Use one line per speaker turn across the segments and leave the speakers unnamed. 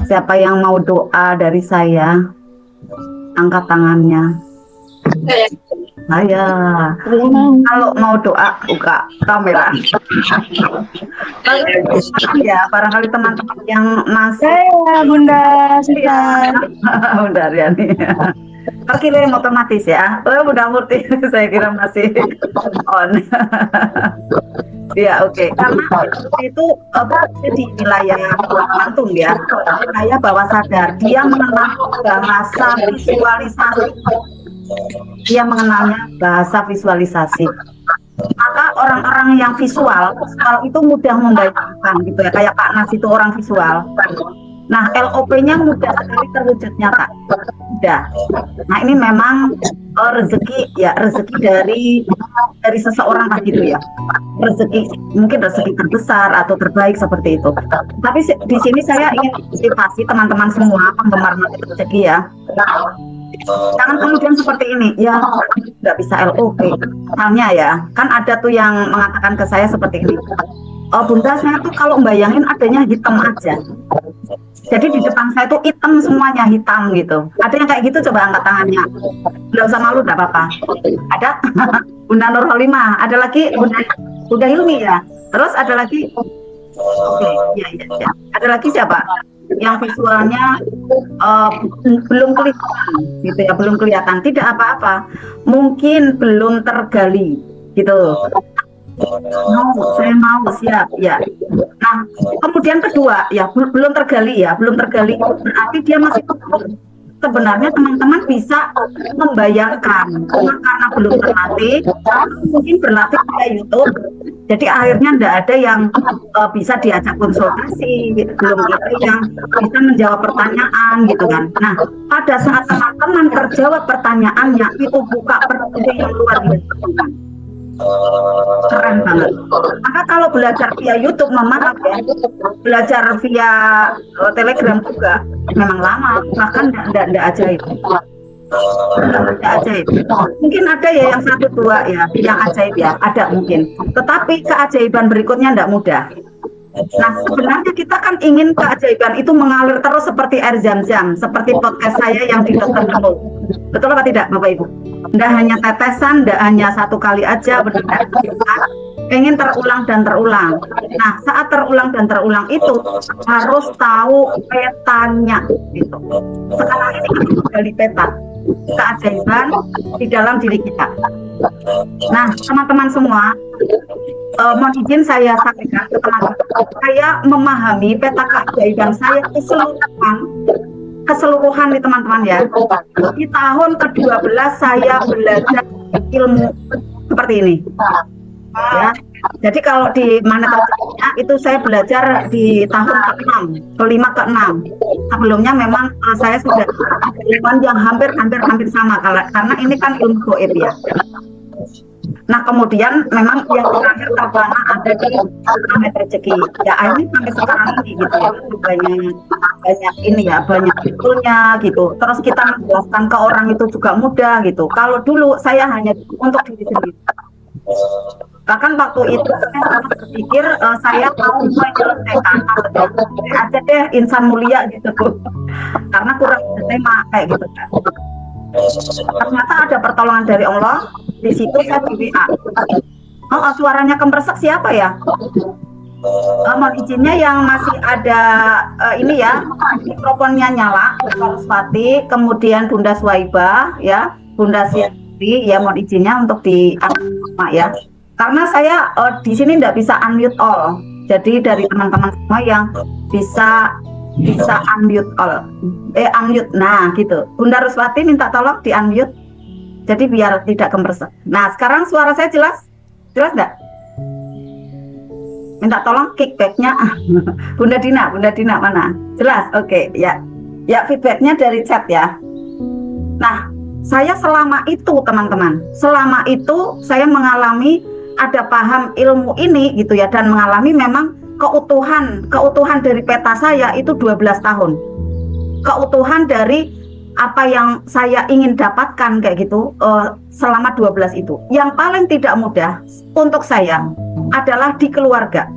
Siapa yang mau doa dari saya? Angkat tangannya. Saya. Kalau mau doa, buka kamera. Ya, barangkali teman-teman yang masih
Saya Bunda
ya,
Susan.
Bunda Riani. Terkirim otomatis ya. Oh, Bunda Murti, saya kira masih on. Ya, oke. Karena itu di wilayah Lampung ya. Saya bawah sadar, dia mengenal bahasa visualisasi. Dia mengenalnya bahasa visualisasi. Maka orang-orang yang visual itu mudah membayangkan gitu ya. Kayak Pak Nas itu orang visual. Nah, LOP-nya mudah sekali terwujud nyata. Mudah. Nah, ini memang rezeki ya, rezeki dari seseorang lah gitu ya. Rezeki, mungkin rezeki terbesar atau terbaik seperti itu. Tapi di sini saya ingin motivasi teman-teman semua penggemar mati rezeki ya. Jangan kemudian seperti ini, ya nggak bisa LOP. Misalnya ya, kan ada tuh yang mengatakan ke saya seperti ini. Oh Bunda, saya tuh kalau membayangin adanya hitam aja. Jadi di depan saya tuh hitam semuanya, hitam gitu. Ada yang kayak gitu, coba angkat tangannya. Nggak usah malu, nggak apa-apa. Ada Bunda Nurholimah, ada lagi Bunda Hilmi ya. Terus ada lagi, oke, ya. Ada lagi siapa? Yang visualnya belum kelihatan, gitu ya, belum kelihatan. Tidak apa-apa, mungkin belum tergali, gitu. Saya mau siap ya. Nah, kemudian kedua ya belum tergali ya, belum tergali berarti dia masih sebenarnya teman-teman bisa membayangkan karena belum terlatih, mungkin berlatih via YouTube. Jadi akhirnya tidak ada yang bisa diajak konsultasi, belum ada yang bisa menjawab pertanyaan gitu kan. Nah, pada saat teman-teman terjawab pertanyaannya itu buka perspektif yang luar biasa. Keren banget. Maka kalau belajar via YouTube, maaf ya, belajar via Telegram juga memang lama, bahkan tidak ajaib. Tidak ajaib. Mungkin ada ya yang satu dua ya, yang ajaib ya, ada mungkin. Tetapi keajaiban berikutnya tidak mudah. Nah, sebenarnya kita kan ingin keajaiban itu mengalir terus seperti air zam-zam, seperti podcast saya yang di Dokter Nurul. Betul apa tidak, Bapak Ibu? Tidak hanya tetesan, tidak hanya satu kali aja, benar. Pengen terulang dan terulang. Nah, saat terulang dan terulang itu harus tahu petanya. Gitu. Sekarang ini kita menggali peta keajaiban di dalam diri kita. Nah, teman-teman semua, mohon izin saya sampaikan ke teman-teman, saya memahami peta keajaiban saya keseluruhan nih teman-teman ya. Di tahun ke-12 saya belajar ilmu seperti ini. Ya. Jadi kalau di mana terjadinya itu saya belajar di tahun ke-6, ke-5 ke-6. Sebelumnya memang saya sudah ilmuwan yang hampir sama karena ini kan ilmu goib ya. Nah kemudian memang yang terakhir terpana ada di planet rezeki. Ya ini sampai sekarang ini gitu ya, banyak ini ya, banyak itunya gitu. Terus kita menjelaskan ke orang itu juga mudah gitu. Kalau dulu saya hanya untuk diri sendiri. Bahkan waktu itu saya berpikir saya mau menyelesaikan aja deh insan mulia gitu. Karena kurang tema kayak gitu kan. Ternyata ada pertolongan dari Allah. Di situ saya di WA. Oh, suaranya kemresek siapa ya? Mohon izinnya yang masih ada ini ya, mikrofonnya nyala, Bunda Ruswati, kemudian Bunda Swaibah ya, Bunda Siati ya, mohon izinnya untuk di ya. Karena saya di sini tidak bisa unmute all. Jadi dari teman-teman semua yang bisa unmute all. Unmute. Nah, gitu. Bunda Ruswati minta tolong di unmute. Jadi biar tidak kemresek. Nah, sekarang suara saya jelas? Jelas enggak? Minta tolong kickback-nya. Bunda Dina mana? Jelas? Oke, ya. Ya, feedback-nya dari chat ya. Nah, saya selama itu teman-teman, selama itu saya mengalami ada paham ilmu ini gitu ya, dan mengalami memang keutuhan dari peta saya itu 12 tahun. Keutuhan dari apa yang saya ingin dapatkan kayak gitu selama 12 itu. Yang paling tidak mudah untuk saya adalah di keluarga.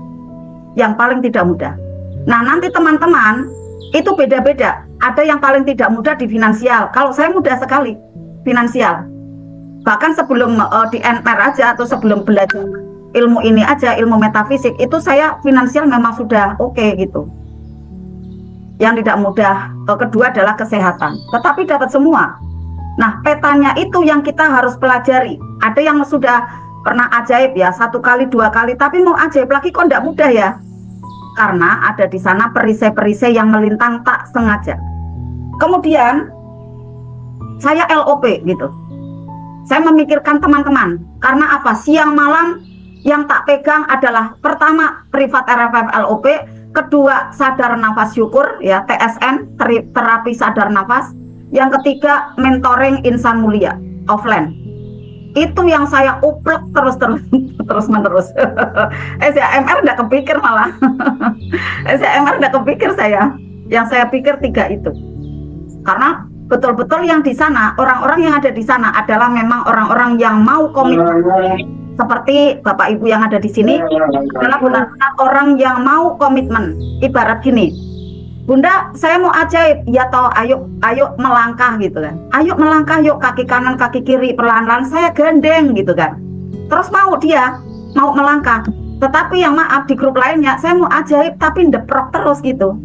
Yang paling tidak mudah. Nah, nanti teman-teman Itu beda-beda. Ada yang paling tidak mudah di finansial. Kalau saya mudah sekali finansial. Bahkan sebelum di NPR aja atau sebelum belajar ilmu ini aja, ilmu metafisik, itu saya finansial memang sudah oke gitu. Yang tidak mudah kedua adalah kesehatan. Tetapi dapat semua. Nah, petanya itu yang kita harus pelajari. Ada yang sudah pernah ajaib ya, 1 kali 2 kali, tapi mau ajaib lagi kok tidak mudah ya. Karena ada di sana perisai-perisai yang melintang tak sengaja. Kemudian saya LOP gitu. Saya memikirkan teman-teman. Karena apa? Siang malam yang tak pegang adalah pertama privat RFF LOP, kedua sadar nafas syukur ya, TSN, terapi sadar nafas. Yang ketiga mentoring insan mulia offline. Itu yang saya uplek terus menerus. SMR enggak kepikir malah. SMR enggak kepikir saya. Yang saya pikir 3 itu. Karena betul-betul yang di sana, orang-orang yang ada di sana adalah memang orang-orang yang mau komitmen. Seperti Bapak Ibu yang ada di sini adalah benar-benar orang yang mau komitmen. Ibarat gini, Bunda, saya mau ajaib, ya toh, ayo melangkah gitu kan. Ayo melangkah, yuk kaki kanan, kaki kiri, perlahan-lahan saya gandeng gitu kan. Terus dia mau melangkah. Tetapi yang maaf di grup lainnya, saya mau ajaib tapi ndeprok terus gitu.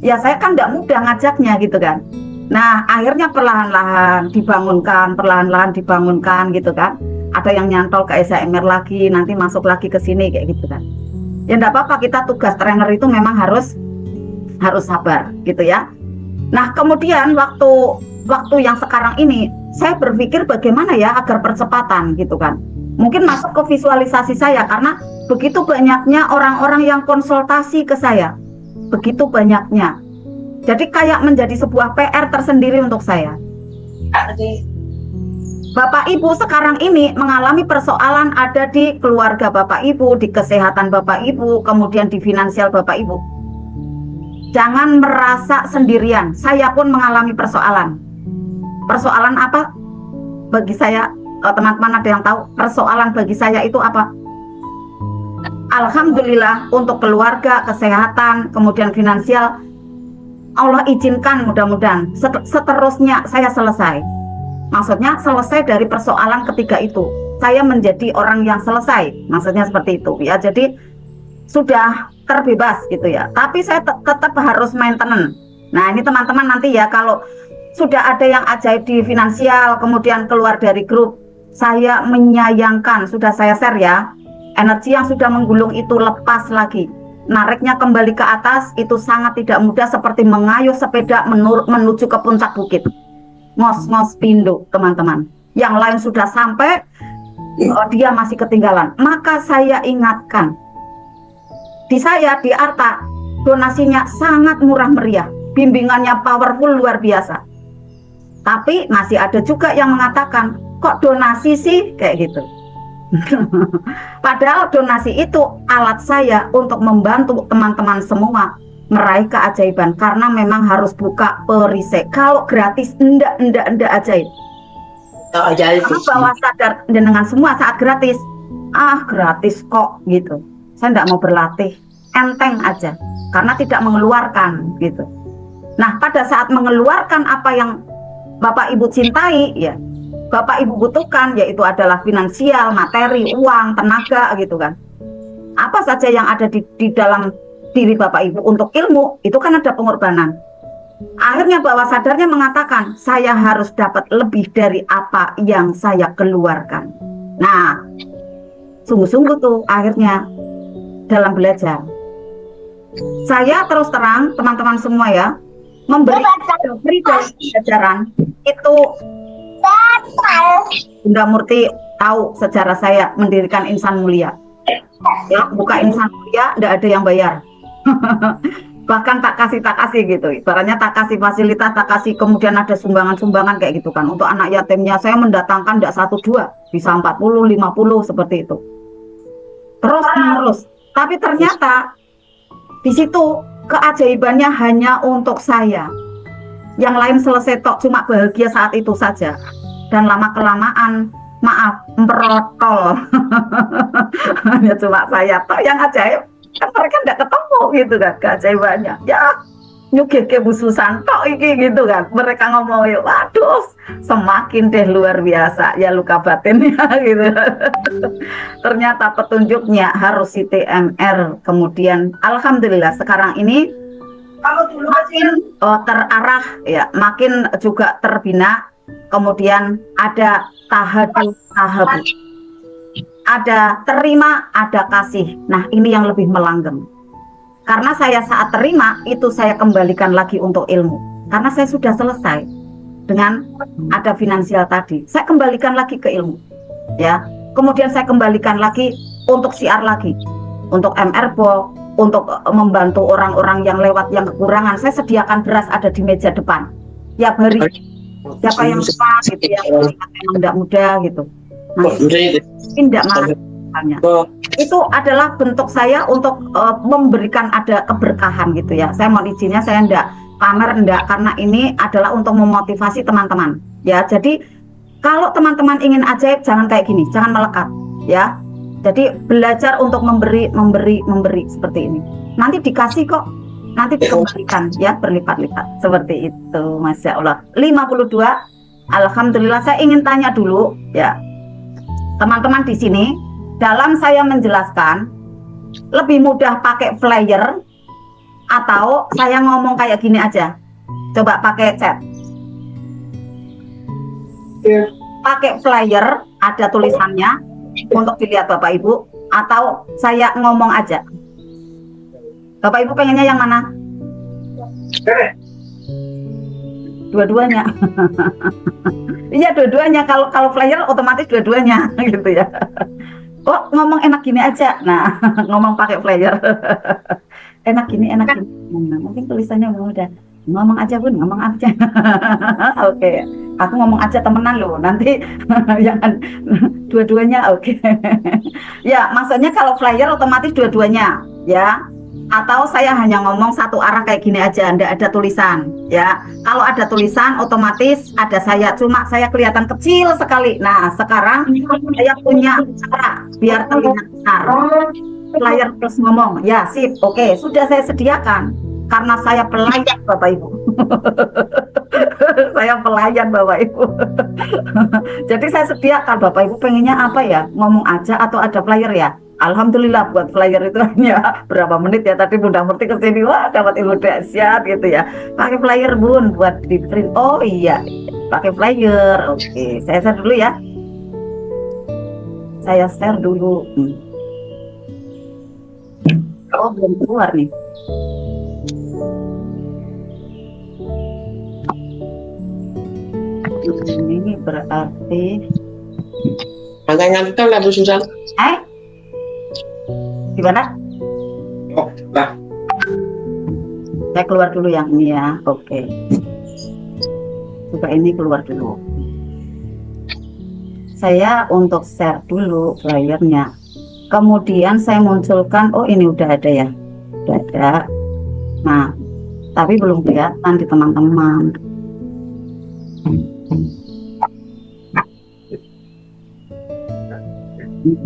Ya saya kan tidak mudah ngajaknya gitu kan. Nah akhirnya perlahan-lahan dibangunkan gitu kan. Ada yang nyantol ke SMR lagi, nanti masuk lagi ke sini kayak gitu kan. Ya enggak apa-apa, kita tugas trainer itu memang harus sabar gitu ya. Nah kemudian waktu yang sekarang ini saya berpikir bagaimana ya agar percepatan gitu kan. Mungkin masuk ke visualisasi saya karena begitu banyaknya orang-orang yang konsultasi ke saya, begitu banyaknya. Jadi kayak menjadi sebuah PR tersendiri untuk saya. Bapak Ibu sekarang ini mengalami persoalan ada di keluarga Bapak Ibu, di kesehatan Bapak Ibu, kemudian di finansial Bapak Ibu. Jangan merasa sendirian. Saya pun mengalami persoalan. Persoalan apa? Bagi saya, teman-teman ada yang tahu persoalan bagi saya itu apa? Alhamdulillah untuk keluarga, kesehatan, kemudian finansial, Allah izinkan mudah-mudahan seterusnya saya selesai. Maksudnya selesai dari persoalan ketiga itu. Saya menjadi orang yang selesai. Maksudnya seperti itu ya. Jadi sudah terbebas gitu ya. Tapi saya tetap harus maintenance. Nah ini teman-teman nanti ya, kalau sudah ada yang ajaib di finansial kemudian keluar dari grup, saya menyayangkan, sudah saya share ya, energi yang sudah menggulung itu lepas lagi. Nariknya kembali ke atas itu sangat tidak mudah, seperti mengayuh sepeda menuju ke puncak bukit. Ngos-ngos pindo teman-teman. Yang lain sudah sampai, dia masih ketinggalan. Maka saya ingatkan, di saya, di Arta, donasinya sangat murah meriah, bimbingannya powerful luar biasa. Tapi masih ada juga yang mengatakan, kok donasi sih kayak gitu. Padahal donasi itu alat saya untuk membantu teman-teman semua meraih keajaiban, karena memang harus buka perisai. Kalau gratis enggak ajaib. Karena bawah sadar dengan semua saat gratis, gratis kok gitu. Saya enggak mau berlatih, enteng aja, karena tidak mengeluarkan gitu. Nah pada saat mengeluarkan apa yang Bapak Ibu cintai ya, Bapak Ibu butuhkan, yaitu adalah finansial, materi, uang, tenaga gitu kan. Apa saja yang ada di dalam diri Bapak Ibu untuk ilmu, itu kan ada pengorbanan. Akhirnya bawah sadarnya mengatakan, saya harus dapat lebih dari apa yang saya keluarkan. Nah, sungguh-sungguh tuh akhirnya dalam belajar. Saya terus terang, teman-teman semua ya, memberi dari pelajaran itu. Bunda Murti tahu sejarah saya mendirikan Insan Mulia. Ya, buka Insan Mulia tidak ada yang bayar. Bahkan tak kasih gitu. Ibaratnya tak kasih fasilitas, tak kasih, kemudian ada sumbangan-sumbangan kayak gitu kan. Untuk anak yatimnya saya mendatangkan tidak 1-2, bisa 40, 50 seperti itu. Terus menerus. Tapi ternyata di situ keajaibannya hanya untuk saya. Yang lain selesai tok, cuma bahagia saat itu saja. Dan lama-kelamaan, maaf, merotol. Ya cuma saya tok yang ajaib. Kan mereka tidak ketemu gitu kan keajaibannya. Ya nyugih ke bususan tok iki gitu kan. Mereka ngomong, waduh, semakin deh luar biasa ya luka batinnya gitu. Ternyata petunjuknya harus CTMR. Kemudian alhamdulillah sekarang ini makin terarah ya, makin juga terbina. Kemudian ada tahap, ada terima, ada kasih. Nah, ini yang lebih melanggeng. Karena saya saat terima itu saya kembalikan lagi untuk ilmu. Karena saya sudah selesai dengan ada finansial tadi. Saya kembalikan lagi ke ilmu. Ya. Kemudian saya kembalikan lagi untuk siar lagi. Untuk MR-Box, untuk membantu orang-orang yang lewat yang kekurangan. Saya sediakan beras ada di meja depan. Tiap hari. Siapa yang lupa gitu ya, yang tidak mudah gitu. Nah, tidak masalahnya. Itu adalah bentuk saya untuk memberikan ada keberkahan gitu ya. Saya mohon izinnya saya enggak pamer enggak, karena ini adalah untuk memotivasi teman-teman. Ya, jadi kalau teman-teman ingin ajaib jangan kayak gini, jangan melekat ya. Jadi belajar untuk memberi seperti ini. Nanti dikasih kok, nanti dikembalikan ya berlipat-lipat seperti itu. Masya Allah. 52. Alhamdulillah. Saya ingin tanya dulu ya, teman-teman di sini, dalam saya menjelaskan lebih mudah pakai flyer atau saya ngomong kayak gini aja? Coba pakai chat. Pakai flyer ada tulisannya untuk dilihat Bapak Ibu, atau saya ngomong aja? Bapak Ibu pengennya yang mana? Dua-duanya. Iya, dua-duanya. Kalau flyer otomatis dua-duanya gitu ya. Kok ngomong enak gini aja? Nah, ngomong pakai flyer. Enak gini. Nah, mungkin tulisannya mudah. Ngomong aja Bun, ngomong aja. Oke. Aku ngomong aja temenan loh. Nanti jangan dua-duanya. Oke. Ya, maksudnya kalau flyer otomatis dua-duanya ya. Atau saya hanya ngomong satu arah kayak gini aja, enggak ada tulisan ya. Kalau ada tulisan otomatis ada saya, cuma saya kelihatan kecil sekali. Nah, sekarang saya punya cara biar terlihat besar. Flyer terus ngomong, ya sip, oke, sudah saya sediakan. Karena saya pelayan Bapak Ibu. Saya pelayan Bapak Ibu. Jadi saya sediakan. Bapak Ibu pengennya apa ya? Ngomong aja atau ada flyer ya? Alhamdulillah buat flyer itu hanya berapa menit ya. Tadi Bunda Murti kesini, wah dapat ilmu dahsyat gitu ya. Pakai flyer Bun buat di print. Oh iya, pakai flyer. Oke, saya share dulu ya. Saya share dulu. Oh belum keluar nih. Ini berarti
agak ngantuk lah Bu Susan.
Gimana?
Oh, lah.
Saya keluar dulu yang ini ya. Oke. Coba ini keluar dulu. Saya untuk share dulu flyernya. Kemudian saya munculkan, oh ini udah ada ya. Udah ada. Nah, tapi belum kelihatan di teman-teman.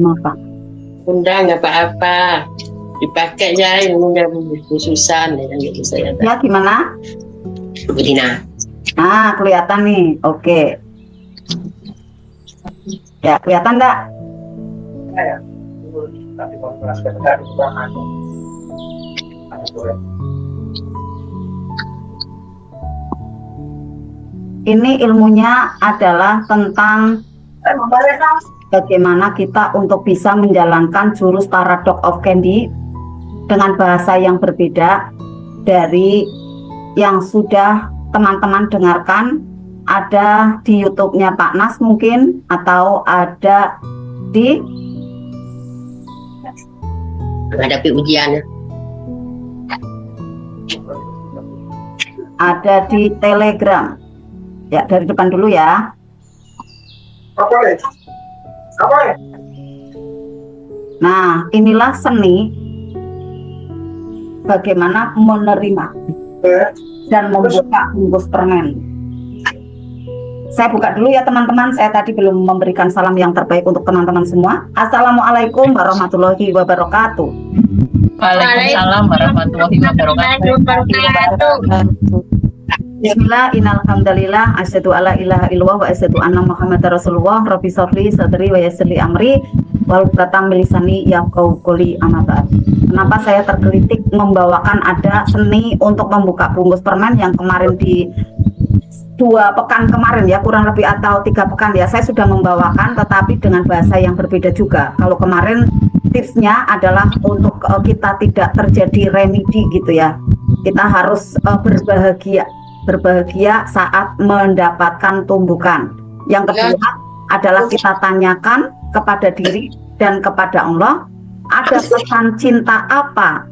Maaf Pak.
Bunda nggak apa-apa, dipakai ya ilmunya Bu Susan ya gitu saya.
Ya gimana?
Bu Dina.
Nah kelihatan nih, oke. Ya kelihatan nggak? Ini ilmunya adalah tentang bagaimana kita untuk bisa menjalankan jurus Paradox of Candy dengan bahasa yang berbeda dari yang sudah teman-teman dengarkan. Ada di YouTube-nya Pak Nas mungkin, atau ada di
menghadapi ujian.
Ada di Telegram. Ya, dari depan dulu ya. Nah, inilah seni bagaimana menerima dan membuka bungkus permen. Saya buka dulu ya teman-teman. Saya tadi belum memberikan salam yang terbaik untuk teman-teman semua. Assalamualaikum warahmatullahi wabarakatuh.
Waalaikumsalam warahmatullahi wabarakatuh.
Bismillah, innal hamdalillah, asyhadu alla ilaha illallah wa asyhadu anna muhammadar rasulullah. Rabbi shrahli sadri wa yassir li amri wal qatam lisani yafqahu qouli. Amma ba'd. Kenapa saya tergelitik membawakan ada seni untuk membuka bungkus permen yang kemarin di 2 pekan kemarin ya, kurang lebih atau 3 pekan ya, saya sudah membawakan tetapi dengan bahasa yang berbeda juga. Kalau kemarin tipsnya adalah untuk kita tidak terjadi remedi gitu ya. Kita harus berbahagia saat mendapatkan tumbukan. Yang kedua adalah kita tanyakan kepada diri dan kepada Allah, ada pesan cinta apa?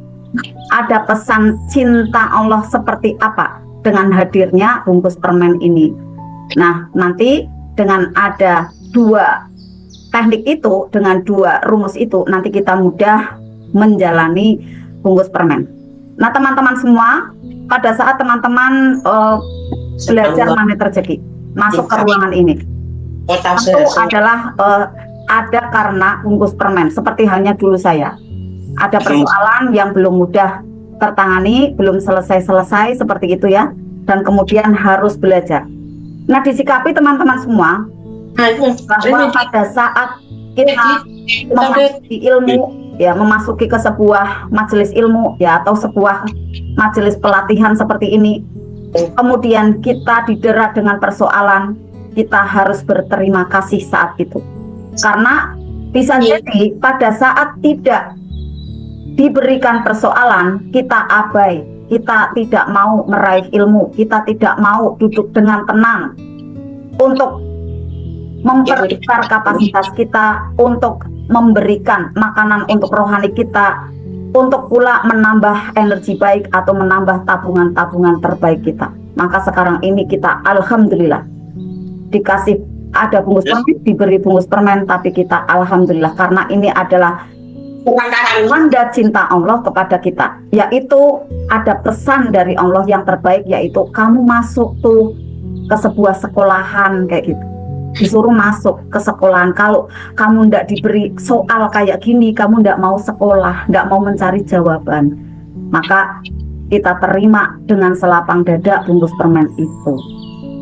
Ada pesan cinta Allah seperti apa dengan hadirnya bungkus permen ini? Nah, nanti dengan ada 2 teknik itu, dengan 2 rumus itu, nanti kita mudah menjalani bungkus permen. Nah, teman-teman semua, pada saat teman-teman belajar magnet rezeki, masuk ke ruangan ini, itu adalah ada karena bungkus permen. Seperti halnya dulu saya, ada persoalan yang belum mudah tertangani, belum selesai seperti itu ya, dan kemudian harus belajar. Nah, disikapi teman-teman semua bahwa pada saat kita memasuki ilmu ya, memasuki ke sebuah majelis ilmu ya, atau sebuah majelis pelatihan seperti ini, kemudian kita didera dengan persoalan, kita harus berterima kasih saat itu. Karena bisa jadi pada saat tidak diberikan persoalan, kita abai, kita tidak mau meraih ilmu, kita tidak mau duduk dengan tenang untuk memperbesar kapasitas kita, untuk memberikan makanan untuk rohani kita, untuk pula menambah energi baik atau menambah tabungan-tabungan terbaik kita. Maka sekarang ini kita alhamdulillah dikasih ada bungkus permen, diberi bungkus permen, tapi kita alhamdulillah karena ini adalah tanda cinta Allah kepada kita, yaitu ada pesan dari Allah yang terbaik, yaitu kamu masuk tuh ke sebuah sekolahan kayak gitu, disuruh masuk ke sekolahan. Kalau kamu ndak diberi soal kayak gini, kamu ndak mau sekolah, ndak mau mencari jawaban, maka kita terima dengan selapang dada bungkus permen itu.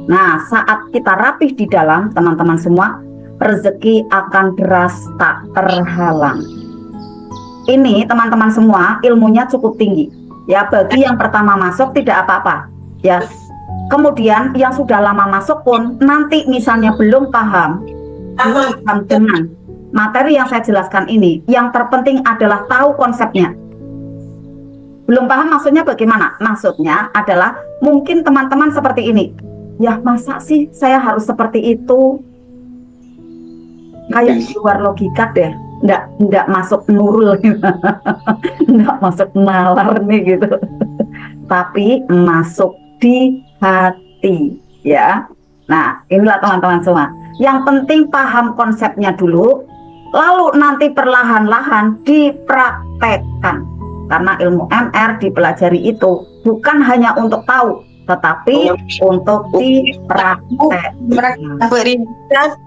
Nah, saat kita rapih di dalam, teman-teman semua, rezeki akan deras tak terhalang. Ini teman-teman semua ilmunya cukup tinggi ya. Bagi yang pertama masuk tidak apa-apa ya. Kemudian yang sudah lama masuk pun nanti misalnya belum paham dengan materi yang saya jelaskan ini, yang terpenting adalah tahu konsepnya. Belum paham maksudnya bagaimana? Maksudnya adalah mungkin teman-teman seperti ini. Ya, masa sih saya harus seperti itu? Kayak di luar logika deh. Nggak masuk nurul gitu. Nggak masuk nalar nih gitu. Tapi masuk di hati ya. Nah, inilah teman-teman semua. Yang penting paham konsepnya dulu, lalu nanti perlahan-lahan dipraktekkan. Karena ilmu MR dipelajari itu bukan hanya untuk tahu, tetapi untuk dipraktekkan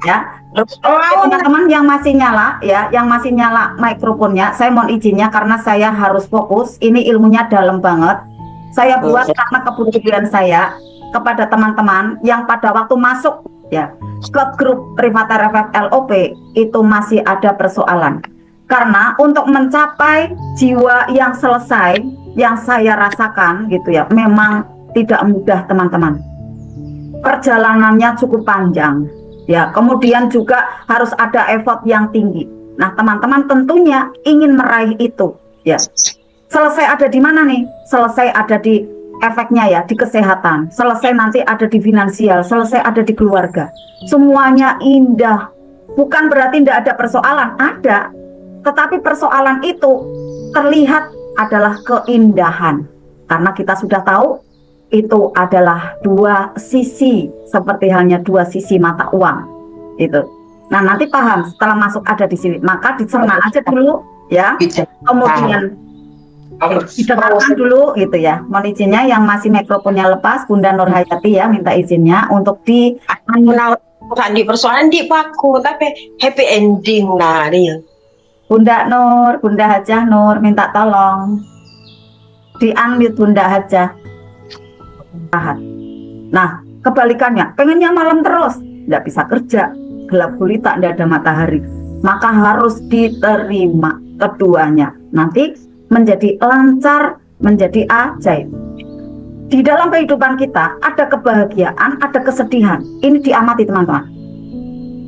ya. Teman-teman yang masih nyala ya, yang masih nyala mikrofonnya, saya mohon izinnya karena saya harus fokus. Ini ilmunya dalam banget. Saya buat karena kepedulian saya kepada teman-teman yang pada waktu masuk ya ke grup Private RFF LOP itu masih ada persoalan. Karena untuk mencapai jiwa yang selesai, yang saya rasakan gitu ya, memang tidak mudah teman-teman. Perjalanannya cukup panjang ya, kemudian juga harus ada effort yang tinggi. Nah, teman-teman tentunya ingin meraih itu ya. Selesai ada di mana nih? Selesai ada di efeknya ya, di kesehatan. Selesai nanti ada di finansial, selesai ada di keluarga. Semuanya indah. Bukan berarti tidak ada persoalan, ada. Tetapi persoalan itu terlihat adalah keindahan. Karena kita sudah tahu itu adalah 2 sisi, seperti halnya 2 sisi mata uang itu. Nah, nanti paham setelah masuk ada di sini, maka dicerna aja dulu ya, kemudian didengarkan dulu gitu ya. Mohon izinnya yang masih mikrofonnya lepas, Bunda Nur Hayati ya, minta izinnya untuk di
persoalan di paku tapi happy ending lah dia.
Bunda Nur, Bunda Hajah Nur, minta tolong di-unmute Bunda Hajah. Nah, kebalikannya, pengennya malam terus, nggak bisa kerja, gelap gulita, nggak ada matahari. Maka harus diterima keduanya. Nanti menjadi lancar, menjadi ajaib. Di dalam kehidupan kita ada kebahagiaan, ada kesedihan. Ini diamati teman-teman.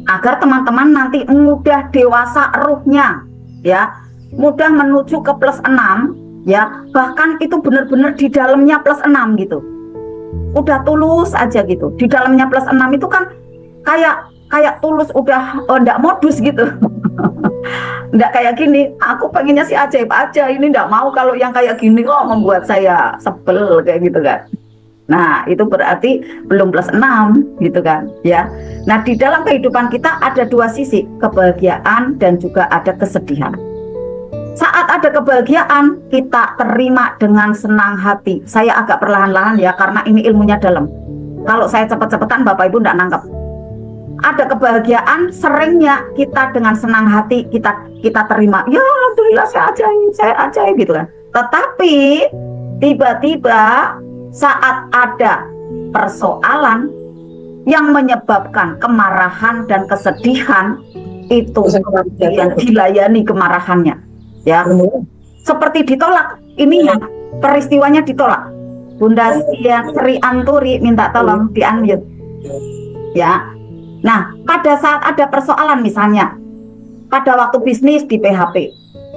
Agar teman-teman nanti mudah dewasa ruhnya, ya, mudah menuju ke plus 6, ya, bahkan itu benar-benar di dalamnya plus 6 gitu. Udah tulus aja gitu. Di dalamnya plus 6 itu kan kayak tulus, udah enggak modus gitu. Enggak kayak gini, aku pengennya sih ajaib aja, ini enggak mau kalau yang kayak gini kok membuat saya sebel kayak gitu kan. Nah, itu berarti belum plus 6 gitu kan, ya. Nah, di dalam kehidupan kita ada dua sisi, kebahagiaan dan juga ada kesedihan. Saat ada kebahagiaan, kita terima dengan senang hati. Saya agak perlahan-lahan ya, karena ini ilmunya dalam. Kalau saya cepet-cepetan, Bapak Ibu enggak nangkep. Ada kebahagiaan, seringnya kita dengan senang hati kita terima. Ya, alhamdulillah saya ajaib gitu kan. Tetapi tiba-tiba saat ada persoalan yang menyebabkan kemarahan dan kesedihan, itu kemudian dilayani kemarahannya, ya, seperti ditolak. Ini ya, peristiwanya ditolak. Bunda Sri Anturi minta tolong di-unmute, ya. Nah, pada saat ada persoalan misalnya pada waktu bisnis di PHP,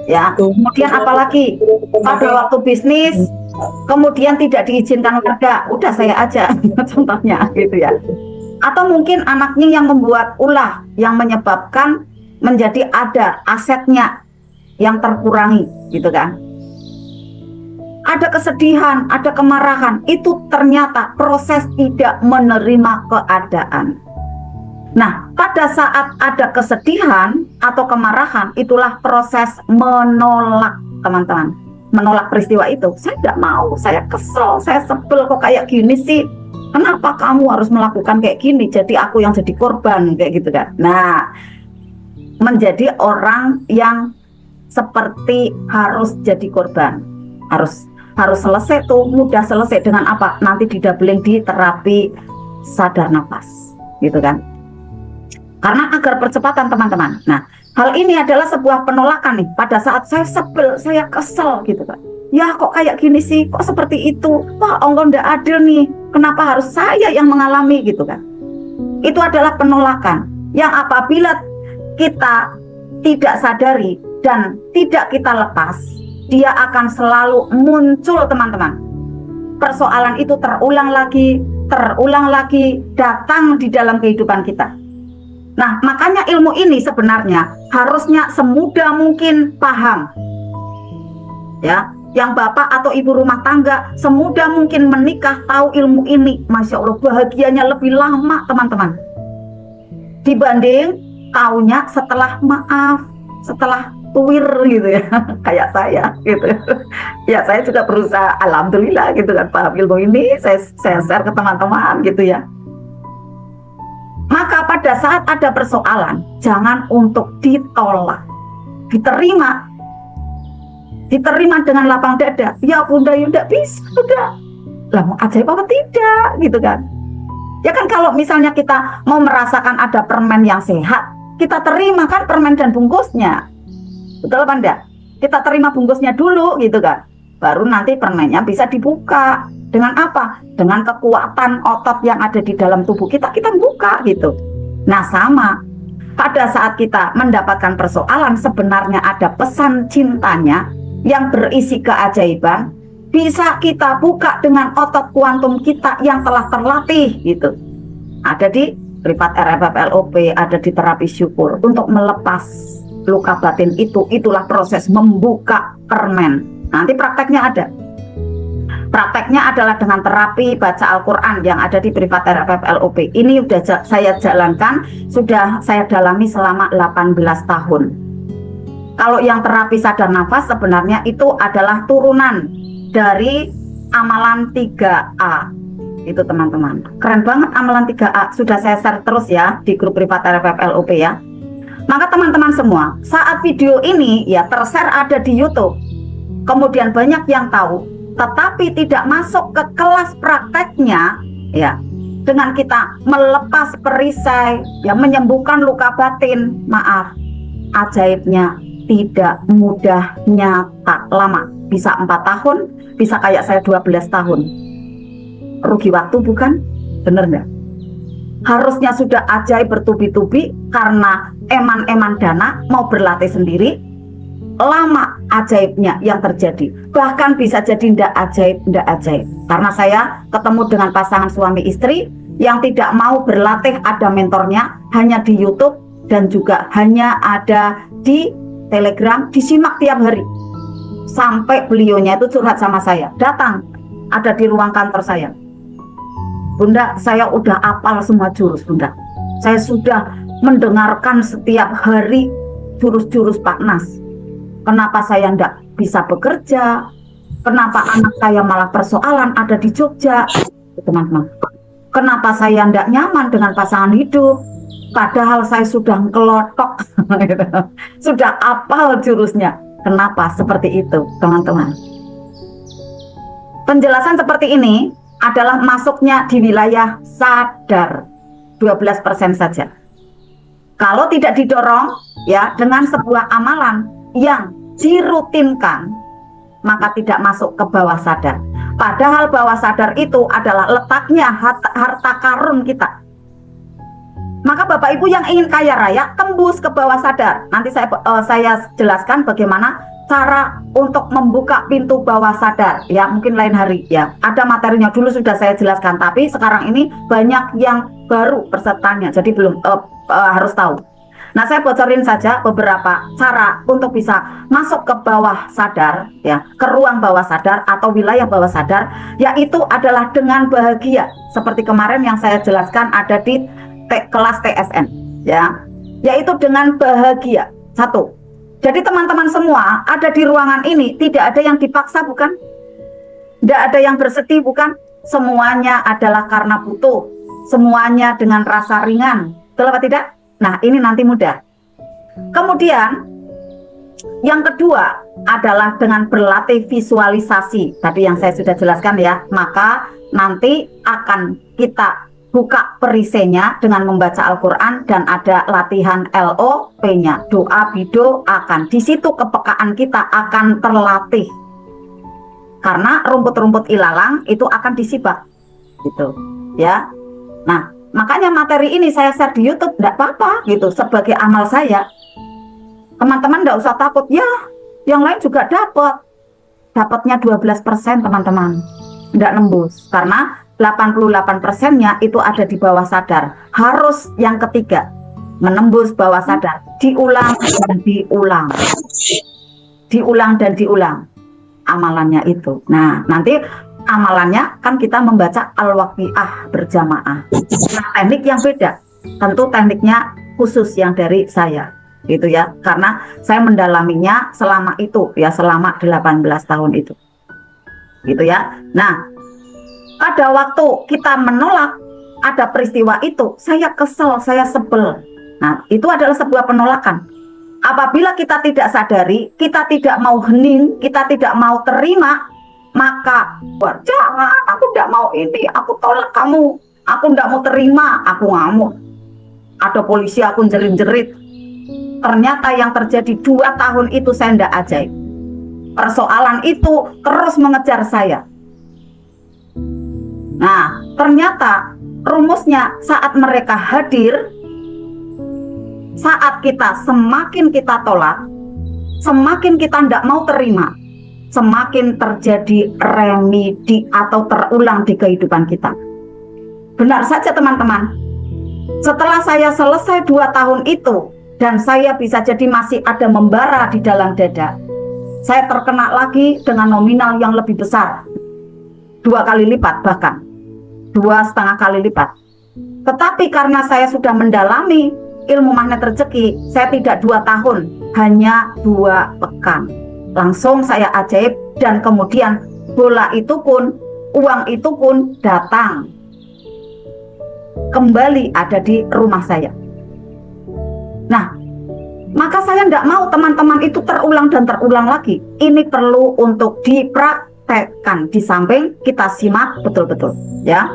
ya, kemudian apalagi pada waktu bisnis kemudian tidak diizinkan warga, udah saya aja contohnya gitu ya. Atau mungkin anaknya yang membuat ulah yang menyebabkan menjadi ada asetnya yang terkurangi gitu kan. Ada kesedihan, ada kemarahan, itu ternyata proses tidak menerima keadaan. Nah, pada saat ada kesedihan atau kemarahan, itulah proses menolak, teman-teman. Menolak peristiwa itu. Saya tidak mau, saya kesel, saya sebel kok kayak gini sih. Kenapa kamu harus melakukan kayak gini? Jadi aku yang jadi korban kayak gitu kan. Nah, menjadi orang yang seperti harus jadi korban. Harus selesai tuh, mudah selesai dengan apa? Nanti didoubling di terapi sadar nafas, gitu kan. Karena agar percepatan teman-teman. Nah, hal ini adalah sebuah penolakan nih. Pada saat saya sebel, saya kesel gitu kan. Ya kok kayak gini sih, kok seperti itu. Wah, Allah nggak adil nih. Kenapa harus saya yang mengalami gitu kan. Itu adalah penolakan. Yang apabila kita tidak sadari dan tidak kita lepas, dia akan selalu muncul teman-teman. Persoalan itu terulang lagi, datang di dalam kehidupan kita. Nah, makanya ilmu ini sebenarnya harusnya semudah mungkin paham. Ya, yang bapak atau ibu rumah tangga semudah mungkin menikah tahu ilmu ini. Masya Allah, bahagianya lebih lama teman-teman. Dibanding taunya setelah maaf, setelah tuwir gitu ya, kayak saya gitu. Ya, saya juga berusaha, alhamdulillah gitu kan, paham ilmu ini, saya share ke teman-teman gitu ya. Maka pada saat ada persoalan, jangan untuk ditolak, diterima dengan lapang dada. Ya Bunda, ya tidak bisa, udah. Lah mau ajaib apa tidak, gitu kan? Ya kan kalau misalnya kita mau merasakan ada permen yang sehat, kita terima kan permen dan bungkusnya, betul apa enggak? Kita terima bungkusnya dulu, gitu kan? Baru nanti permennya bisa dibuka. Dengan apa? Dengan kekuatan otot yang ada di dalam tubuh kita buka gitu. Nah sama, pada saat kita mendapatkan persoalan, sebenarnya ada pesan cintanya yang berisi keajaiban, bisa kita buka dengan otot kuantum kita yang telah terlatih gitu. Ada di privat RFFLOP, ada di terapi syukur untuk melepas luka batin itu. Itulah proses membuka permen. Nanti prakteknya ada. Prakteknya adalah dengan terapi baca Al-Quran yang ada di privat RFFLOP. Ini sudah saya jalankan, sudah saya dalami selama 18 tahun. Kalau yang terapi sadar nafas sebenarnya itu adalah turunan dari amalan 3A. Itu teman-teman. Keren banget amalan 3A. Sudah saya share terus ya di grup privat RFFLOP ya. Maka teman-teman semua, saat video ini ya tershare ada di YouTube, kemudian banyak yang tahu, tetapi tidak masuk ke kelas prakteknya, ya, dengan kita melepas perisai, ya, menyembuhkan luka batin, maaf, ajaibnya tidak mudah nyata, lama, bisa 4 tahun, bisa kayak saya 12 tahun. Rugi waktu bukan? Bener nggak? Harusnya sudah ajaib bertubi-tubi karena eman-eman dana mau berlatih sendiri, lama ajaibnya yang terjadi. Bahkan bisa jadi ndak ajaib. Karena saya ketemu dengan pasangan suami istri yang tidak mau berlatih, ada mentornya, hanya di YouTube dan juga hanya ada di Telegram, disimak tiap hari. Sampai beliaunya itu curhat sama saya, datang, ada di ruang kantor saya. Bunda, saya udah apal semua jurus, Bunda. Saya sudah mendengarkan setiap hari jurus-jurus Pak Nas. Kenapa saya enggak bisa bekerja? Kenapa anak saya malah persoalan ada di Jogja? Teman-teman. Kenapa saya enggak nyaman dengan pasangan hidup? Padahal saya sudah ngelotok, sudah apal jurusnya. Kenapa seperti itu, teman-teman? Penjelasan seperti ini adalah masuknya di wilayah sadar 12% saja. Kalau tidak didorong ya dengan sebuah amalan yang dirutinkan, maka tidak masuk ke bawah sadar. Padahal bawah sadar itu adalah letaknya harta karun kita. Maka Bapak Ibu yang ingin kaya raya, tembus ke bawah sadar. Nanti saya jelaskan bagaimana cara untuk membuka pintu bawah sadar, ya, mungkin lain hari, ya. Ada materinya, dulu sudah saya jelaskan, tapi sekarang ini banyak yang baru pesertanya, jadi belum harus tahu. Nah, saya bocorin saja beberapa cara untuk bisa masuk ke bawah sadar, ya, ke ruang bawah sadar atau wilayah bawah sadar, yaitu adalah dengan bahagia. Seperti kemarin yang saya jelaskan ada di kelas TSN, ya, yaitu dengan bahagia. Satu. Jadi teman-teman semua ada di ruangan ini, tidak ada yang dipaksa, bukan? Tidak ada yang bersedih, bukan? Semuanya adalah karena butuh. Semuanya dengan rasa ringan. Betul apa tidak? Nah, ini nanti mudah. Kemudian, yang kedua adalah dengan berlatih visualisasi. Tadi yang saya sudah jelaskan, ya. Maka nanti akan kita buka perisainya dengan membaca Al-Quran dan ada latihan LOP-nya, doa bido akan. Di situ kepekaan kita akan terlatih. Karena rumput-rumput ilalang itu akan disibak. Gitu, ya. Nah, makanya materi ini saya share di YouTube, enggak apa-apa gitu, sebagai amal saya. Teman-teman enggak usah takut, ya, yang lain juga dapatnya 12%, teman-teman. Enggak nembus, karena 88%-nya itu ada di bawah sadar. Harus yang ketiga, menembus bawah sadar, diulang dan diulang. Diulang dan diulang amalannya itu. Nah, nanti amalannya kan kita membaca Al-Waqiah berjamaah. Nah, teknik yang beda, tentu tekniknya khusus yang dari saya, gitu ya. Karena saya mendalaminya selama itu, ya, selama 18 tahun itu. Gitu ya. Nah, pada waktu kita menolak, ada peristiwa itu, saya kesel, saya sebel. Nah, itu adalah sebuah penolakan. Apabila kita tidak sadari, kita tidak mau hening, kita tidak mau terima, maka jangan, aku tidak mau ini, aku tolak kamu, aku tidak mau terima, aku ngamuk. Ada polisi, aku jerit-jerit. Ternyata yang terjadi 2 tahun itu saya tidak ajaib. Persoalan itu terus mengejar saya. Nah, ternyata rumusnya saat mereka hadir, saat kita semakin kita tolak, semakin kita tidak mau terima, semakin terjadi remedi atau terulang di kehidupan kita. Benar saja teman-teman, setelah saya selesai 2 tahun itu, dan saya bisa jadi masih ada membara di dalam dada, saya terkena lagi dengan nominal yang lebih besar, 2 kali lipat, bahkan 2,5 kali lipat. Tetapi karena saya sudah mendalami ilmu magnet rezeki, saya tidak 2 tahun, hanya 2 pekan. Langsung saya ajaib, dan kemudian bola itu pun, uang itu pun datang. Kembali ada di rumah saya. Nah, Maka saya tidak mau teman-teman itu terulang dan terulang lagi. Ini perlu untuk dipraktekkan. Di samping kita simak betul-betul, ya.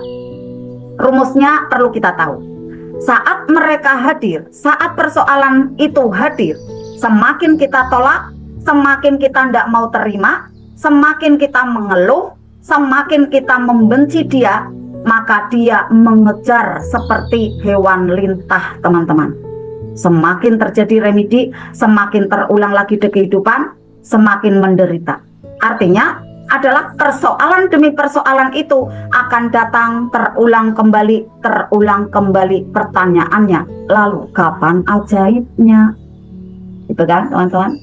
Rumusnya perlu kita tahu. Saat mereka hadir, saat persoalan itu hadir, semakin kita tolak, semakin kita tidak mau terima, semakin kita mengeluh, semakin kita membenci dia, maka dia mengejar seperti hewan lintah, teman-teman. Semakin terjadi remedi, semakin terulang lagi di kehidupan, semakin menderita. Artinya adalah persoalan demi persoalan itu akan datang terulang kembali pertanyaannya. Lalu kapan ajaibnya? Itu kan teman-teman?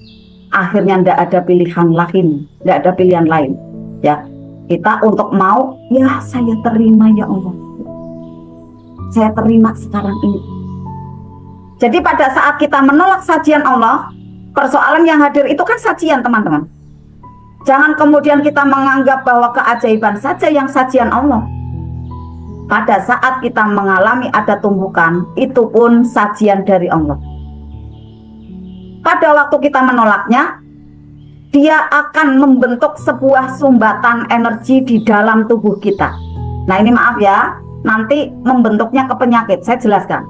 Akhirnya tidak ada pilihan lain, tidak ada pilihan lain. Ya, kita untuk mau, ya saya terima ya Allah. Saya terima sekarang ini. Jadi pada saat kita menolak sajian Allah, persoalan yang hadir itu kan sajian, teman-teman. Jangan kemudian kita menganggap bahwa keajaiban saja yang sajian Allah. Pada saat kita mengalami ada tumbukan, itu pun sajian dari Allah. Pada waktu kita menolaknya, dia akan membentuk sebuah sumbatan energi di dalam tubuh kita. Nah ini maaf ya, nanti membentuknya ke penyakit, saya jelaskan.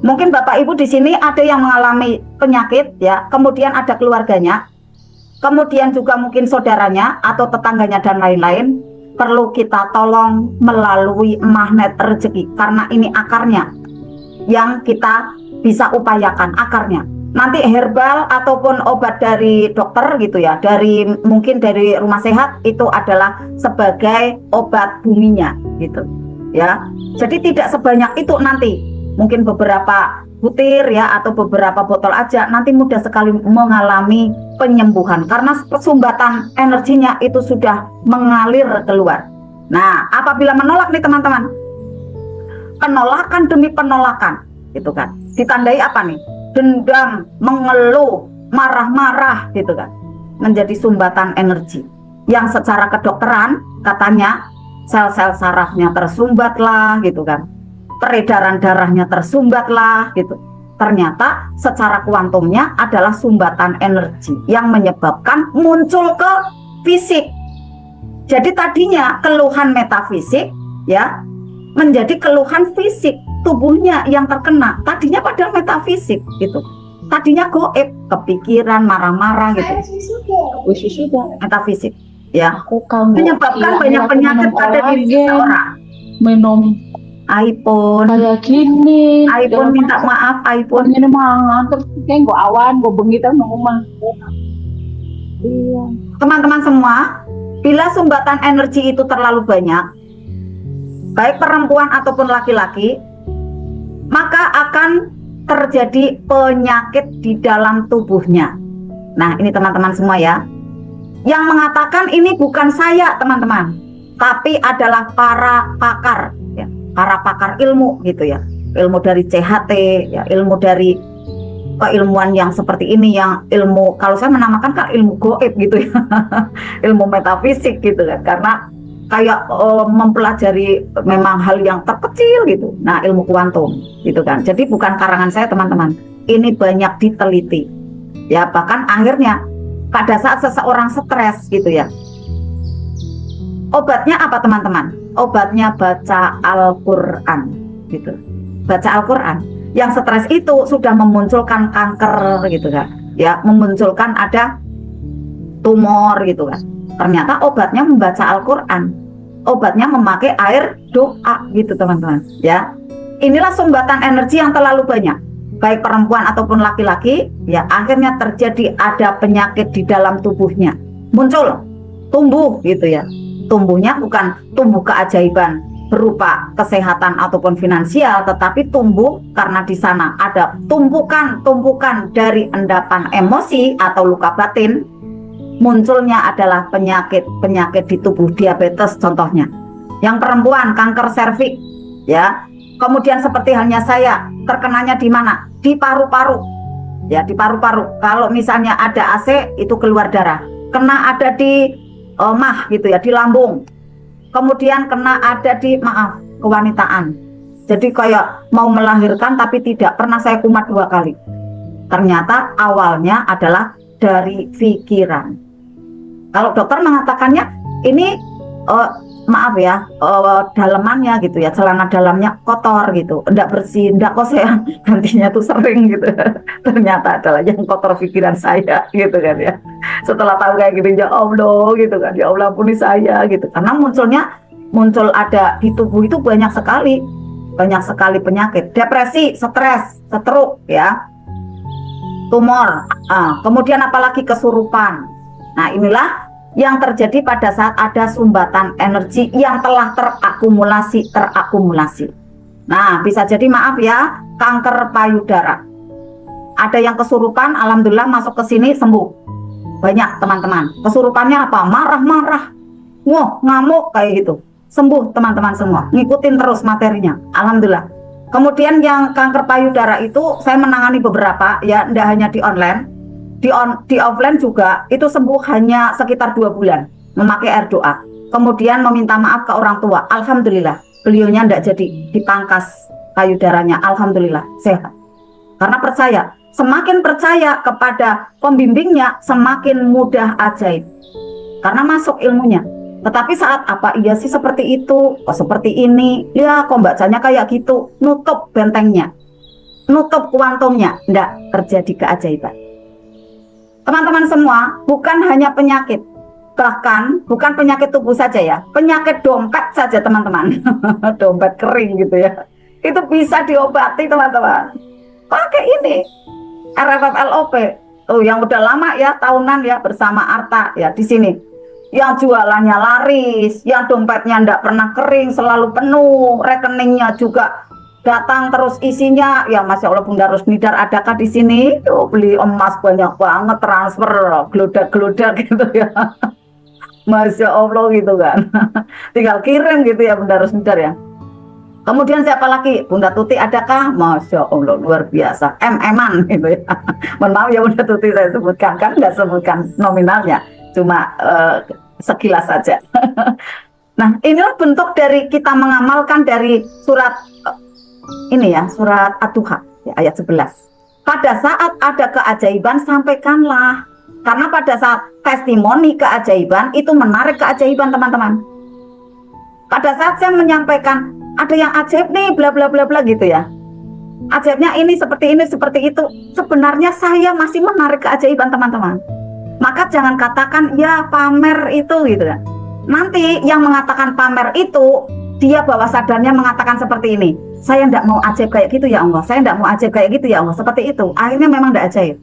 Mungkin Bapak Ibu di sini ada yang mengalami penyakit ya, kemudian ada keluarganya, kemudian juga mungkin saudaranya atau tetangganya dan lain-lain. Perlu kita tolong melalui magnet rezeki, karena ini akarnya yang kita bisa upayakan, akarnya. Nanti herbal ataupun obat dari dokter gitu ya, mungkin dari rumah sehat, itu adalah sebagai obat buminya gitu ya. Jadi tidak sebanyak itu nanti. Mungkin beberapa butir ya atau beberapa botol aja, nanti mudah sekali mengalami penyembuhan karena sumbatan energinya itu sudah mengalir keluar. Nah, apabila menolak nih teman-teman, penolakan demi penolakan gitu kan, ditandai apa nih? Dendam, mengeluh, marah-marah gitu kan, menjadi sumbatan energi yang secara kedokteran katanya sel-sel sarafnya tersumbat lah gitu kan, peredaran darahnya tersumbat lah gitu. Ternyata secara kuantumnya adalah sumbatan energi yang menyebabkan muncul ke fisik. Jadi tadinya keluhan metafisik ya menjadi keluhan fisik, tubuhnya yang terkena. Tadinya padahal metafisik gitu. Tadinya goib, kepikiran, marah-marah gitu. Metafisik ya. Menyebabkan banyak penyakit pada diri seseorang.
Minum
iPhone
kayak gini,
iPhone minta maaf, iPhone
ini mangan terus kayak gue awan, gue bengitan rumah. Iya.
Teman-teman semua, bila sumbatan energi itu terlalu banyak, baik perempuan ataupun laki-laki, maka akan terjadi penyakit di dalam tubuhnya. Nah, ini teman-teman semua ya. Yang mengatakan ini bukan saya, teman-teman, tapi adalah para pakar. Para pakar ilmu gitu ya, ilmu dari CHT ya, ilmu dari keilmuan yang seperti ini, yang ilmu, kalau saya menamakan kan ilmu goib gitu ya ilmu metafisik gitu kan, karena kayak mempelajari memang hal yang terkecil gitu. Nah, ilmu kuantum gitu kan, jadi bukan karangan saya teman-teman, ini banyak diteliti ya. Bahkan akhirnya pada saat seseorang stres gitu ya, obatnya apa teman-teman? Obatnya baca Al-Quran gitu. Baca Al-Quran. Yang stres itu sudah memunculkan kanker gitu kan, ya, memunculkan ada tumor gitu kan. Ternyata obatnya membaca Al-Quran, obatnya memakai air doa gitu teman-teman ya. Inilah sumbatan energi yang terlalu banyak, baik perempuan ataupun laki-laki ya. Akhirnya terjadi ada penyakit di dalam tubuhnya, muncul, tumbuh gitu ya. Tumbuhnya bukan tumbuh keajaiban berupa kesehatan ataupun finansial, tetapi tumbuh karena di sana ada tumpukan dari endapan emosi atau luka batin. Munculnya adalah penyakit di tubuh, diabetes contohnya. Yang perempuan kanker serviks ya. Kemudian seperti halnya saya, terkenanya di mana? Di paru-paru. Ya, di paru-paru. Kalau misalnya ada AC itu keluar darah. Kena ada di mah gitu ya, di lambung. Kemudian kena ada di kewanitaan. Jadi kayak mau melahirkan tapi tidak, pernah saya kumat 2 kali. Ternyata awalnya adalah dari pikiran. Kalau dokter mengatakannya ini maaf ya, dalemannya gitu ya, celana dalamnya kotor gitu, enggak bersih, enggak, kok saya gantinya tuh sering gitu. Ternyata adalah yang kotor pikiran saya gitu kan ya. Setelah tahu kayak gitu, ya Allah gitu kan, ya Allah ampuni saya gitu. Karena muncul ada di tubuh itu banyak sekali penyakit, depresi, stres, stroke ya, tumor, kemudian apalagi kesurupan. Nah, inilah yang terjadi pada saat ada sumbatan energi yang telah terakumulasi. Nah, bisa jadi maaf ya, kanker payudara. Ada yang kesurupan, alhamdulillah masuk ke sini sembuh. Banyak teman-teman. Kesurupannya apa? Marah-marah, ngamuk kayak gitu. Sembuh teman-teman semua. Ngikutin terus materinya. Alhamdulillah. Kemudian yang kanker payudara itu saya menangani beberapa ya, tidak hanya di online, di offline juga itu sembuh hanya sekitar 2 bulan memakai air doa. Kemudian meminta maaf ke orang tua. Alhamdulillah, beliaunya tidak jadi dipangkas payudaranya. Alhamdulillah sehat. Karena semakin percaya kepada pembimbingnya, semakin mudah ajaib. Karena masuk ilmunya. Tetapi saat apa iya sih seperti itu, kok seperti ini, ya kok bacanya kayak gitu, nutup bentengnya, nutup kuantumnya, enggak terjadi keajaiban. Teman-teman semua, bukan hanya penyakit, bahkan bukan penyakit tubuh saja ya, penyakit dompet saja teman-teman, dompet kering gitu ya, itu bisa diobati teman-teman, pakai ini, RFFLOP, yang udah lama ya, tahunan ya, bersama Arta ya di sini. Yang jualannya laris, yang dompetnya ndak pernah kering, selalu penuh, rekeningnya juga datang terus isinya. Ya Masya Allah Bunda Rusnidar, adakah di sini? Tuh, beli emas banyak banget, transfer, geludak-geludak gitu ya. Masya Allah gitu kan. Tinggal kirim gitu ya Bunda Rusnidar ya. Kemudian siapa lagi? Bunda Tuti adakah? Masya Allah luar biasa. Eman gitu ya. Mohon maaf ya Bunda Tuti saya sebutkan, kan nggak sebutkan nominalnya, cuma sekilas saja. Nah, inilah bentuk dari kita mengamalkan dari surat ini ya, surat Ad-Duha ya, ayat 11. Pada saat ada keajaiban sampaikanlah. Karena pada saat testimoni keajaiban itu menarik keajaiban teman-teman. Pada saat saya menyampaikan ada yang ajaib nih bla bla bla bla gitu ya. Ajaibnya ini seperti itu. Sebenarnya saya masih menarik keajaiban teman-teman. Maka jangan katakan ya pamer itu gitu kan. Nanti yang mengatakan pamer itu dia bawah sadarnya mengatakan seperti ini. Saya tidak mau ajaib kayak gitu ya Allah. Saya tidak mau ajaib kayak gitu ya Allah. Seperti itu. Akhirnya memang tidak ajaib.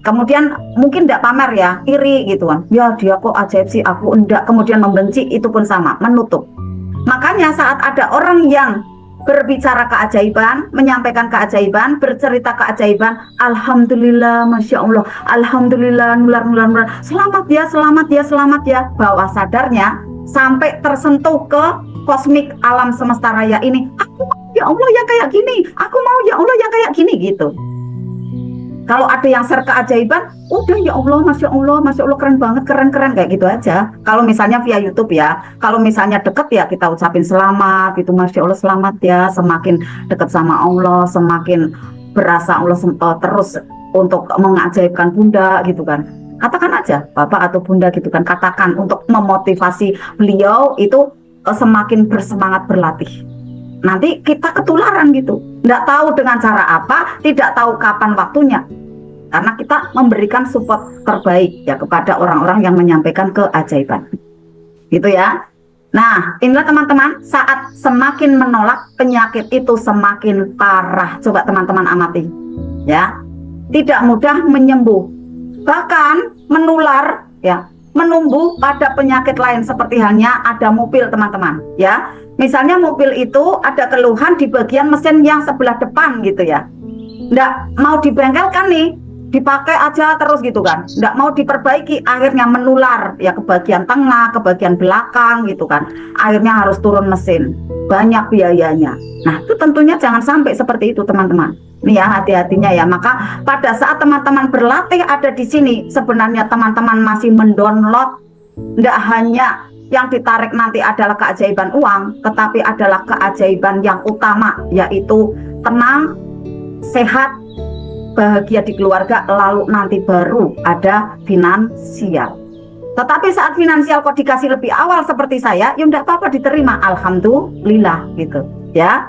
Kemudian mungkin tidak pamer ya, iri gitu kan. Ya dia kok ajaib sih, aku enggak. Kemudian membenci, itu pun sama, menutup. Makanya saat ada orang yang berbicara keajaiban, menyampaikan keajaiban, bercerita keajaiban, alhamdulillah, masya Allah, alhamdulillah, nular, selamat ya, bawah sadarnya sampai tersentuh ke kosmik alam semesta raya ini. Aku mau ya Allah yang kayak gini, aku mau ya Allah yang kayak gini gitu. Kalau ada yang share keajaiban, udah ya Allah, masya Allah, keren banget, keren kayak gitu aja. Kalau misalnya via YouTube ya, kalau misalnya deket ya kita ucapin selamat, itu masya Allah selamat ya, semakin dekat sama Allah, semakin berasa Allah terus untuk mengajaibkan Bunda gitu kan. Katakan aja Bapak atau Bunda gitu kan, katakan untuk memotivasi beliau itu semakin bersemangat berlatih. Nanti kita ketularan gitu, nggak tahu dengan cara apa, tidak tahu kapan waktunya. Karena kita memberikan support terbaik ya kepada orang-orang yang menyampaikan keajaiban. Gitu ya. Nah, inilah teman-teman, saat semakin menolak, penyakit itu semakin parah. Coba teman-teman amati. Ya. Tidak mudah menyembuh. Bahkan menular ya, menumbuh pada penyakit lain seperti halnya ada mobil teman-teman, ya. Misalnya mobil itu ada keluhan di bagian mesin yang sebelah depan gitu ya. Nggak mau dibengkelkan nih, dipakai aja terus gitu kan, nggak mau diperbaiki, akhirnya menular ya ke bagian tengah, ke bagian belakang gitu kan, akhirnya harus turun mesin, banyak biayanya. Nah itu tentunya jangan sampai seperti itu teman-teman, nih ya hati-hatinya ya. Maka pada saat teman-teman berlatih ada di sini, sebenarnya teman-teman masih mendownload, nggak hanya yang ditarik nanti adalah keajaiban uang, tetapi adalah keajaiban yang utama, yaitu tenang, sehat, bahagia di keluarga, lalu nanti baru ada finansial. Tetapi saat finansial kok dikasih lebih awal seperti saya, ya enggak apa-apa, diterima, alhamdulillah gitu ya.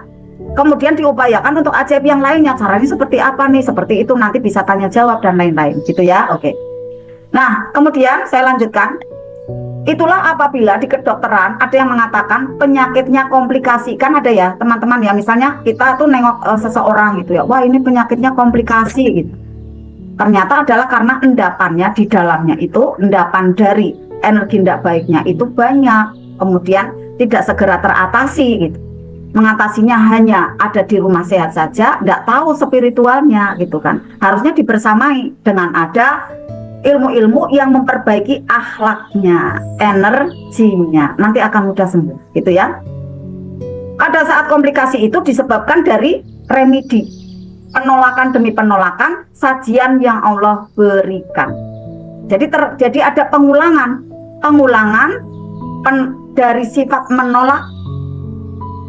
Kemudian diupayakan untuk ajaib yang lainnya, caranya seperti apa nih, seperti itu, nanti bisa tanya jawab dan lain-lain gitu ya. Oke. Nah, kemudian saya lanjutkan. Itulah apabila di kedokteran ada yang mengatakan penyakitnya komplikasi, kan ada ya teman-teman ya, misalnya kita tuh nengok seseorang gitu ya, wah ini penyakitnya komplikasi gitu. Ternyata adalah karena endapannya di dalamnya itu, endapan dari energi tidak baiknya itu banyak, kemudian tidak segera teratasi gitu. Mengatasinya hanya ada di rumah sehat saja, tidak tahu spiritualnya gitu kan. Harusnya dibersamai dengan ada ilmu-ilmu yang memperbaiki akhlaknya, energinya, nanti akan mudah sembuh gitu ya. Pada saat komplikasi itu disebabkan dari remedi, penolakan demi penolakan sajian yang Allah berikan. Jadi terjadi ada pengulangan dari sifat menolak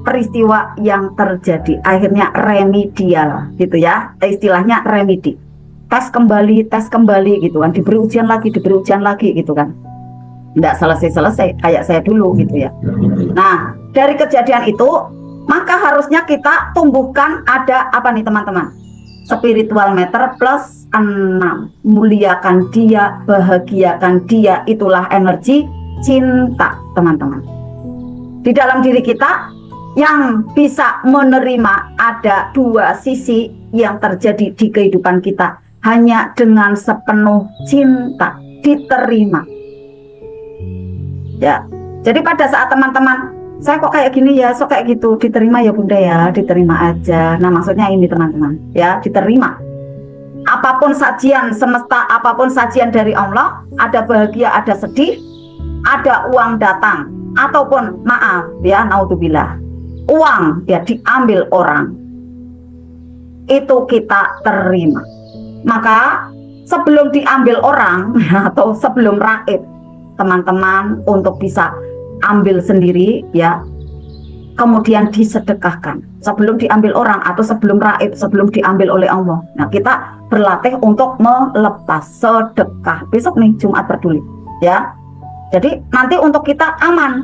peristiwa yang terjadi, akhirnya remedial gitu ya, istilahnya remedi. Tes kembali gitu kan, diberi ujian lagi gitu kan, nggak selesai kayak saya dulu gitu ya. Nah, dari kejadian itu maka harusnya kita tumbuhkan ada apa nih teman-teman, spiritual meter plus 6, muliakan dia, bahagiakan dia, itulah energi cinta teman-teman. Di dalam diri kita yang bisa menerima ada dua sisi yang terjadi di kehidupan kita, hanya dengan sepenuh cinta diterima ya. Jadi pada saat teman-teman, saya kok kayak gini ya, so kayak gitu, diterima ya bunda ya, diterima aja. Nah maksudnya ini teman-teman ya, diterima. Apapun sajian semesta, apapun sajian dari Allah, ada bahagia, ada sedih, ada uang datang, ataupun maaf ya, naudzubillah, uang ya diambil orang, itu kita terima. Maka sebelum diambil orang atau sebelum raib, teman-teman untuk bisa ambil sendiri ya, kemudian disedekahkan sebelum diambil orang atau sebelum raib, sebelum diambil oleh Allah. Nah kita berlatih untuk melepas sedekah. Besok nih Jumat Peduli ya. Jadi nanti untuk kita aman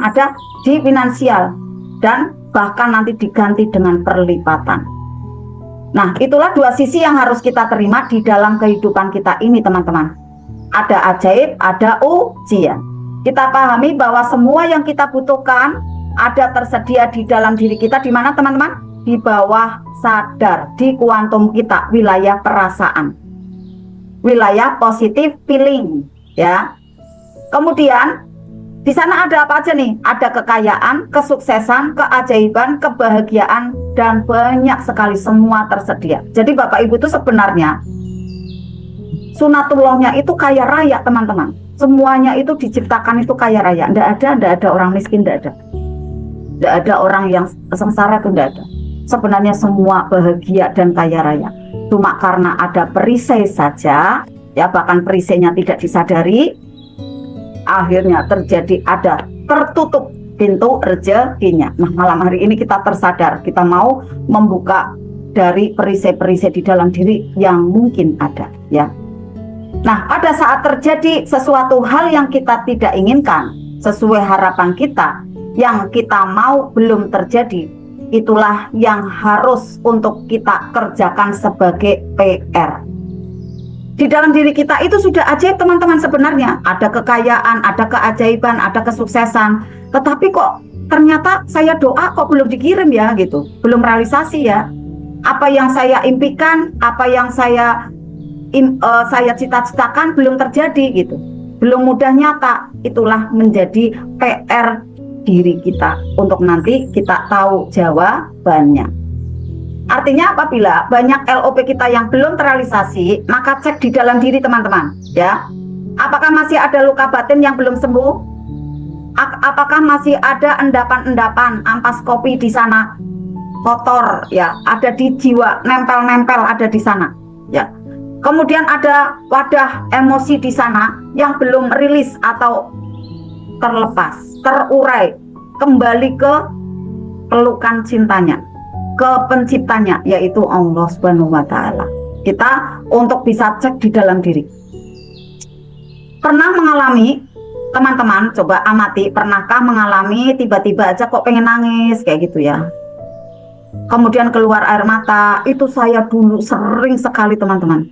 ada di finansial dan bahkan nanti diganti dengan perlipatan. Nah, itulah dua sisi yang harus kita terima di dalam kehidupan kita ini, teman-teman. Ada ajaib, ada ujian. Kita pahami bahwa semua yang kita butuhkan ada tersedia di dalam diri kita, di mana, teman-teman? Di bawah sadar, di kuantum kita, wilayah perasaan, wilayah positif feeling, ya. Kemudian di sana ada apa aja nih? Ada kekayaan, kesuksesan, keajaiban, kebahagiaan, dan banyak sekali, semua tersedia. Jadi Bapak Ibu itu sebenarnya sunatullahnya itu kaya raya teman-teman. Semuanya itu diciptakan itu kaya raya. Tidak ada orang miskin, tidak ada orang yang sengsara, itu tidak ada. Sebenarnya semua bahagia dan kaya raya. Cuma karena ada perisai saja, ya bahkan perisainya tidak disadari, akhirnya terjadi ada tertutup pintu rezekinya. Nah malam hari ini kita tersadar, kita mau membuka dari perisai-perisai di dalam diri yang mungkin ada ya. Nah pada saat terjadi sesuatu hal yang kita tidak inginkan sesuai harapan kita, yang kita mau belum terjadi, itulah yang harus untuk kita kerjakan sebagai PR. Di dalam diri kita itu sudah ajaib teman-teman sebenarnya. Ada kekayaan, ada keajaiban, ada kesuksesan. Tetapi kok ternyata saya doa kok belum dikirim ya gitu. Belum realisasi ya. Apa yang saya impikan, apa yang saya cita-citakan belum terjadi gitu. Belum mudah nyata. Itulah menjadi PR diri kita. Untuk nanti kita tahu jawabannya. Artinya apabila banyak LOP kita yang belum terrealisasi, maka cek di dalam diri teman-teman ya. Apakah masih ada luka batin yang belum sembuh? Apakah masih ada endapan-endapan ampas kopi di sana kotor ya, ada di jiwa, nempel-nempel ada di sana ya. Kemudian ada wadah emosi di sana yang belum rilis atau terlepas, terurai, kembali ke pelukan cintanya, ke penciptanya, yaitu Allah Subhanahu wa Ta'ala kita untuk bisa cek di dalam diri. Pernah mengalami, teman-teman coba amati, pernahkah mengalami tiba-tiba aja kok pengen nangis kayak gitu ya, kemudian keluar air mata? Itu saya dulu sering sekali teman-teman,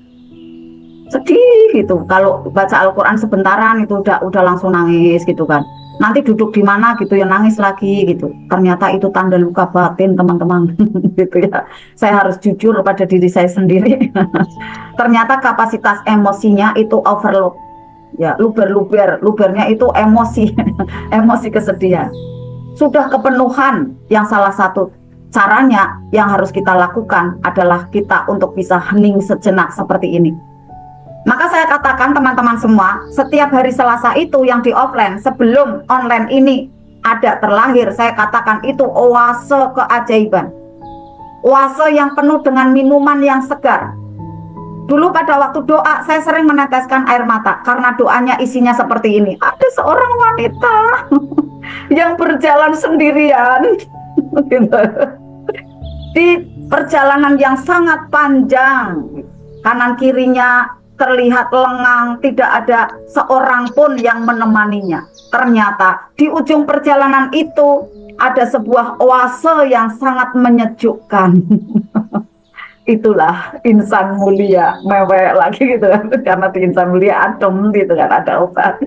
sedih gitu kalau baca Al-Quran sebentaran itu udah langsung nangis gitu kan. Nanti duduk di mana gitu ya nangis lagi gitu. Ternyata itu tanda luka batin teman-teman gitu ya. Saya harus jujur pada diri saya sendiri. Ternyata kapasitas emosinya itu overload ya, lubernya itu emosi emosi kesedihan sudah kepenuhan. Yang salah satu caranya yang harus kita lakukan adalah kita untuk bisa hening sejenak seperti ini. Maka saya katakan teman-teman semua, setiap hari Selasa itu yang di offline sebelum online ini ada terlahir, saya katakan itu oase keajaiban, oase yang penuh dengan minuman yang segar. Dulu pada waktu doa saya sering meneteskan air mata karena doanya isinya seperti ini. Ada seorang wanita yang berjalan sendirian gitu. Di perjalanan yang sangat panjang, kanan kirinya terlihat lengang, tidak ada seorang pun yang menemaninya. Ternyata di ujung perjalanan itu ada sebuah oase yang sangat menyejukkan. Itulah insan mulia, mewek lagi gitu kan, karena di insan mulia adem gitu kan, ada obat.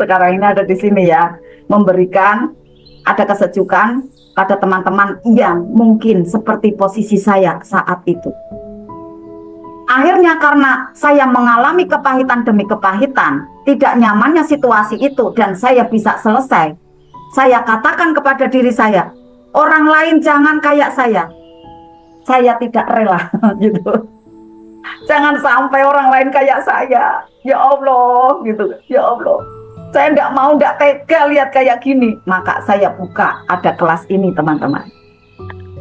Sekarang ini ada di sini ya, memberikan ada kesejukan pada teman-teman yang mungkin seperti posisi saya saat itu. Akhirnya karena saya mengalami kepahitan demi kepahitan, tidak nyamannya situasi itu dan saya bisa selesai, saya katakan kepada diri saya, orang lain jangan kayak saya tidak rela gitu. Jangan sampai orang lain kayak saya, ya Allah gitu, ya Allah. Saya tidak tega lihat kayak gini. Maka saya buka ada kelas ini teman-teman.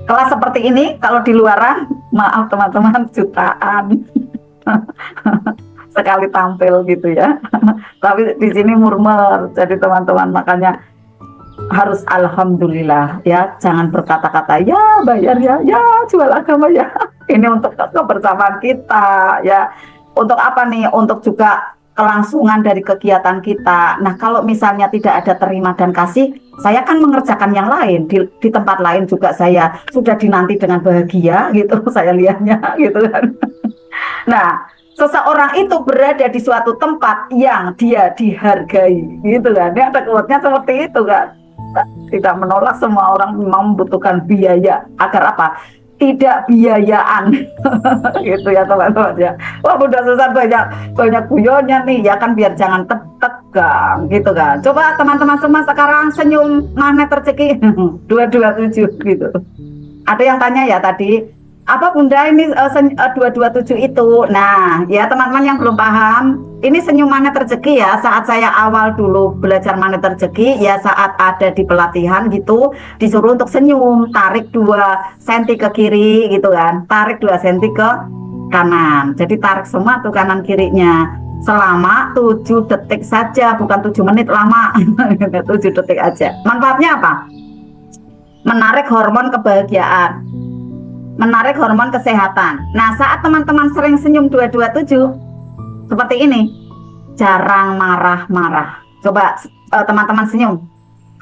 Kelas seperti ini kalau di luaran, maaf teman-teman, jutaan sekali tampil gitu ya. Tapi di sini murmer. Jadi teman-teman makanya harus alhamdulillah ya, jangan berkata-kata ya bayar ya jual agama ya. Ini untuk kebersamaan kita ya. Untuk apa nih? Untuk juga kelangsungan dari kegiatan kita. Nah, kalau misalnya tidak ada terima dan kasih, saya kan mengerjakan yang lain di tempat lain juga saya sudah dinanti dengan bahagia gitu, saya lihatnya gitu kan. Nah, seseorang itu berada di suatu tempat yang dia dihargai gitu kan. Ini ada quote-nya seperti itu kan. Tidak menolak, semua orang memang membutuhkan biaya agar apa? Tidak biayaan gitu ya teman-teman ya. Wah, Bunda Susan banyak guyonnya nih ya kan, biar jangan tegang gitu kan. Coba teman-teman semua sekarang senyum magnet rezeki 227 gitu. Ada yang tanya ya tadi, apa Bunda ini 227 itu? Nah ya teman-teman yang belum paham, ini senyum magnet rezeki ya. Saat saya awal dulu belajar magnet rezeki ya, saat ada di pelatihan gitu disuruh untuk senyum, tarik 2 cm ke kiri gitu kan, tarik 2 cm ke kanan. Jadi tarik semua tuh kanan kirinya selama 7 detik saja, bukan 7 menit lama. 7 detik aja. Manfaatnya apa? Menarik hormon kebahagiaan, menarik hormon kesehatan. Nah, saat teman-teman sering senyum 227 seperti ini, jarang marah-marah. Coba teman-teman senyum,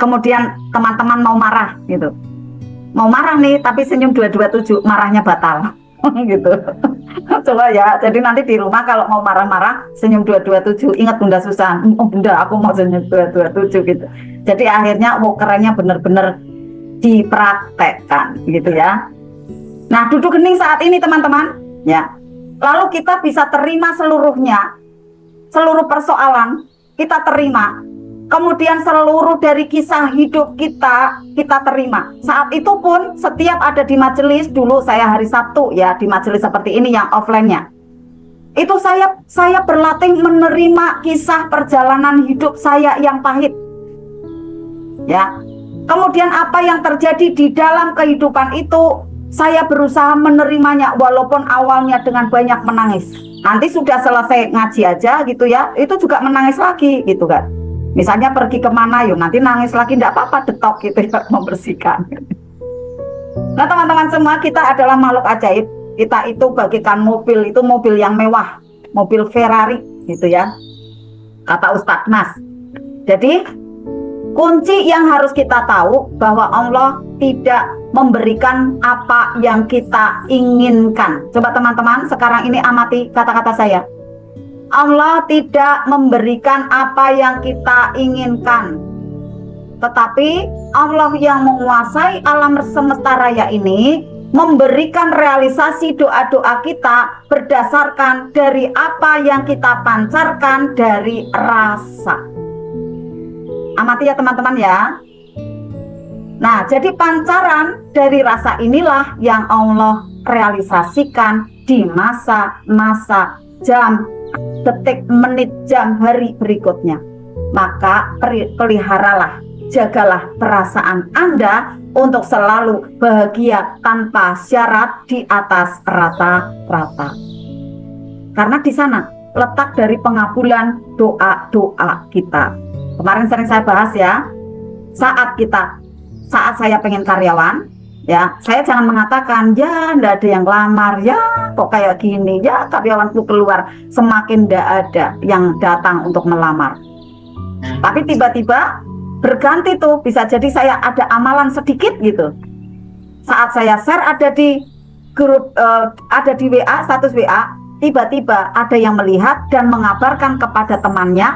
kemudian teman-teman mau marah gitu, mau marah nih tapi senyum 227, marahnya batal gitu. Coba ya, jadi nanti di rumah kalau mau marah-marah senyum 227, ingat Bunda Susan, oh Bunda aku mau senyum 227 gitu. Jadi akhirnya kerennya bener-bener dipraktekkan gitu ya. Nah, duduk hening saat ini teman-teman ya. Lalu kita bisa terima seluruhnya, seluruh persoalan kita terima. Kemudian seluruh dari kisah hidup kita terima. Saat itu pun setiap ada di majelis, dulu saya hari Sabtu ya di majelis seperti ini yang offline-nya, itu saya berlatih menerima kisah perjalanan hidup saya yang pahit ya. Kemudian apa yang terjadi di dalam kehidupan itu saya berusaha menerimanya walaupun awalnya dengan banyak menangis. Nanti sudah selesai ngaji aja gitu ya, itu juga menangis lagi gitu kan. Misalnya pergi kemana yuk nanti nangis lagi, enggak apa-apa, detok gitu ya, membersihkan. Nah teman-teman semua, kita adalah makhluk ajaib kita itu bagikan mobil, itu mobil yang mewah, mobil Ferrari gitu ya, kata Ustadz Mas. Jadi kunci yang harus kita tahu bahwa Allah tidak memberikan apa yang kita inginkan. Coba teman-teman sekarang ini amati kata-kata saya. Allah tidak memberikan apa yang kita inginkan, tetapi Allah yang menguasai alam semesta raya ini memberikan realisasi doa-doa kita berdasarkan dari apa yang kita pancarkan dari rasa. Amati ya teman-teman ya. Nah, jadi pancaran dari rasa inilah yang Allah realisasikan di masa-masa, jam, detik, menit, jam, hari berikutnya. Maka peliharalah, jagalah perasaan Anda untuk selalu bahagia tanpa syarat di atas rata-rata. Karena di sana letak dari pengabulan doa-doa kita. Kemarin sering saya bahas ya, saat saya pengen karyawan, ya saya jangan mengatakan ya ndak ada yang lamar, ya kok kayak gini, ya karyawanku keluar, semakin ndak ada yang datang untuk melamar. Tapi tiba-tiba berganti tuh, bisa jadi saya ada amalan sedikit gitu. Saat saya share ada di grup, ada di WA, status WA, tiba-tiba ada yang melihat dan mengabarkan kepada temannya,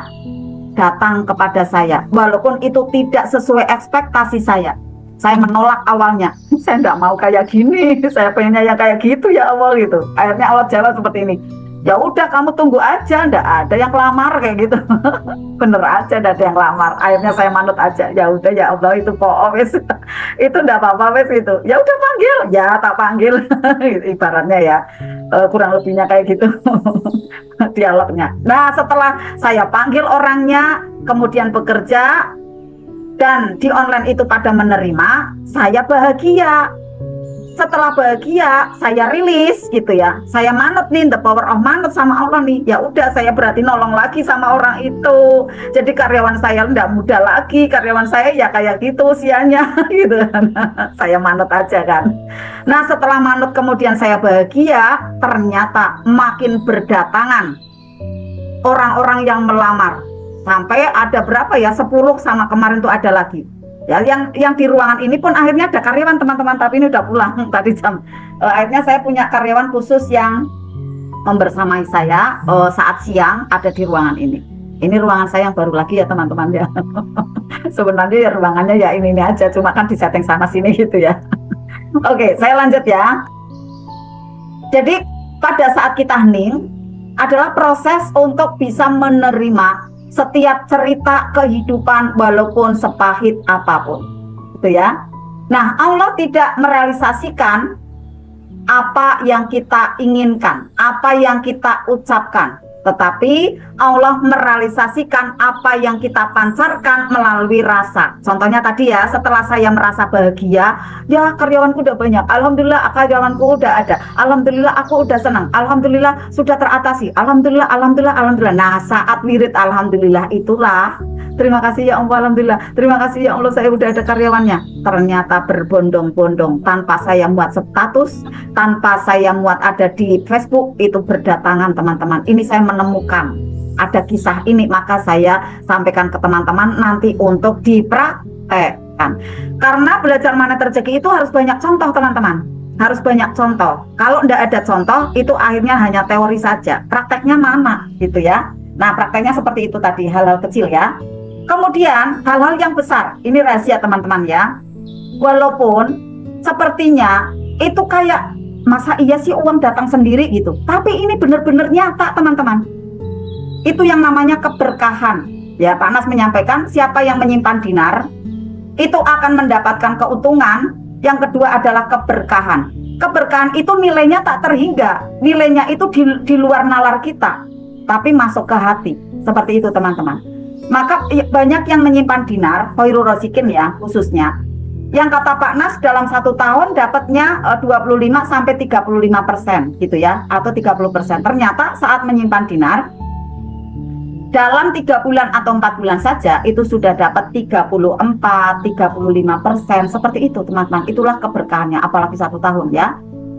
datang kepada saya, walaupun itu tidak sesuai ekspektasi saya. Saya menolak awalnya, saya nggak mau kayak gini, saya pengennya yang kayak gitu ya Allah gitu. Akhirnya Allah jawab seperti ini, ya udah kamu tunggu aja, nggak ada yang lamar kayak gitu. Bener aja nggak ada yang lamar. Akhirnya saya manut aja, ya udah ya Allah itu wes itu nggak apa-apa wes itu. Ya udah panggil, ya tak panggil. Ibaratnya ya kurang lebihnya kayak gitu dialognya. Nah setelah saya panggil orangnya, kemudian bekerja, dan di online itu pada menerima, saya bahagia. Setelah bahagia, saya rilis gitu ya. Saya manut nih, the power of manut sama Allah nih. Ya udah, saya berarti nolong lagi sama orang itu. Jadi karyawan saya enggak muda lagi, karyawan saya ya kayak gitu usianya gitu kan. Saya manut aja kan. Nah, setelah manut kemudian saya bahagia, ternyata makin berdatangan orang-orang yang melamar. Sampai ada berapa ya, 10 sama kemarin tuh ada lagi. Ya, yang di ruangan ini pun akhirnya ada karyawan teman-teman, tapi ini udah pulang tadi jam. Akhirnya saya punya karyawan khusus yang membersamai saya saat siang ada di ruangan ini. Ini ruangan saya yang baru lagi ya teman-teman ya. Sebenarnya ya ruangannya ya ini aja, cuma kan disetting sana sini gitu ya. Oke, saya lanjut ya. Jadi pada saat kita hening adalah proses untuk bisa menerima setiap cerita kehidupan walaupun sepahit apapun, gitu ya. Nah, Allah tidak merealisasikan apa yang kita inginkan, apa yang kita ucapkan, tetapi Allah merealisasikan apa yang kita pancarkan melalui rasa. Contohnya tadi ya, setelah saya merasa bahagia, ya karyawanku udah banyak, alhamdulillah karyawanku udah ada, alhamdulillah aku udah senang, alhamdulillah sudah teratasi, alhamdulillah, alhamdulillah, alhamdulillah. Nah, saat wirid alhamdulillah itulah, terima kasih ya Allah, alhamdulillah, terima kasih ya Allah saya udah ada karyawannya. Ternyata berbondong-bondong, tanpa saya muat status, tanpa saya muat ada di Facebook, itu berdatangan teman-teman. Ini saya menemukan ada kisah ini, maka saya sampaikan ke teman-teman nanti untuk dipraktekkan. Karena belajar magnet rezeki itu harus banyak contoh teman-teman, harus banyak contoh. Kalau tidak ada contoh itu akhirnya hanya teori saja, prakteknya mana gitu ya. Nah prakteknya seperti itu tadi, hal-hal kecil ya. Kemudian hal-hal yang besar, ini rahasia teman-teman ya. Walaupun sepertinya itu kayak masa iya sih uang datang sendiri gitu, tapi ini benar-benar nyata teman-teman. Itu yang namanya keberkahan. Ya, Pak Nas menyampaikan siapa yang menyimpan dinar itu akan mendapatkan keuntungan. Yang kedua adalah keberkahan. Keberkahan itu nilainya tak terhingga, nilainya itu di luar nalar kita, tapi masuk ke hati. Seperti itu teman-teman. Maka banyak yang menyimpan dinar, khairul rasikin ya khususnya. Yang kata Pak Nas dalam 1 tahun dapatnya 25-35% gitu ya, atau 30%. Ternyata saat menyimpan dinar dalam 3 bulan atau 4 bulan saja itu sudah dapat 34-35%. Seperti itu teman-teman. Itulah keberkahannya, apalagi 1 tahun ya.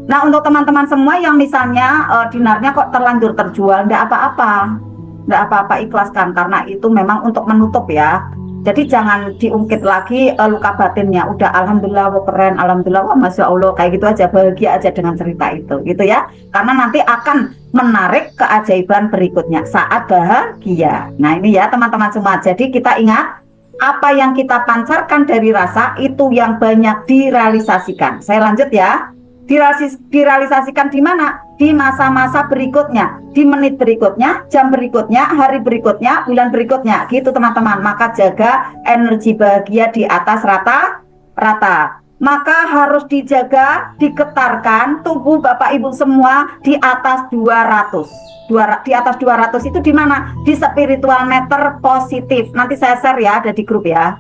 Nah, untuk teman-teman semua yang misalnya dinarnya kok terlanjur terjual, enggak apa-apa. Enggak apa-apa, ikhlaskan karena itu memang untuk menutup ya. Jadi jangan diungkit lagi luka batinnya. Udah alhamdulillah, wah keren, alhamdulillah, wah masya Allah, kayak gitu aja, bahagia aja dengan cerita itu, gitu ya. Karena nanti akan menarik keajaiban berikutnya saat bahagia. Nah, ini ya teman-teman semua. Jadi kita ingat apa yang kita pancarkan dari rasa itu yang banyak direalisasikan. Saya lanjut ya. Direalisasikan di mana? Di masa-masa berikutnya, di menit berikutnya, jam berikutnya, hari berikutnya, bulan berikutnya, gitu teman-teman. Maka jaga energi bahagia di atas rata-rata. Maka harus dijaga, diketarkan tubuh Bapak Ibu semua di atas 200. Di atas 200 itu di mana? Di spiritual meter positif. Nanti saya share ya, ada di grup ya.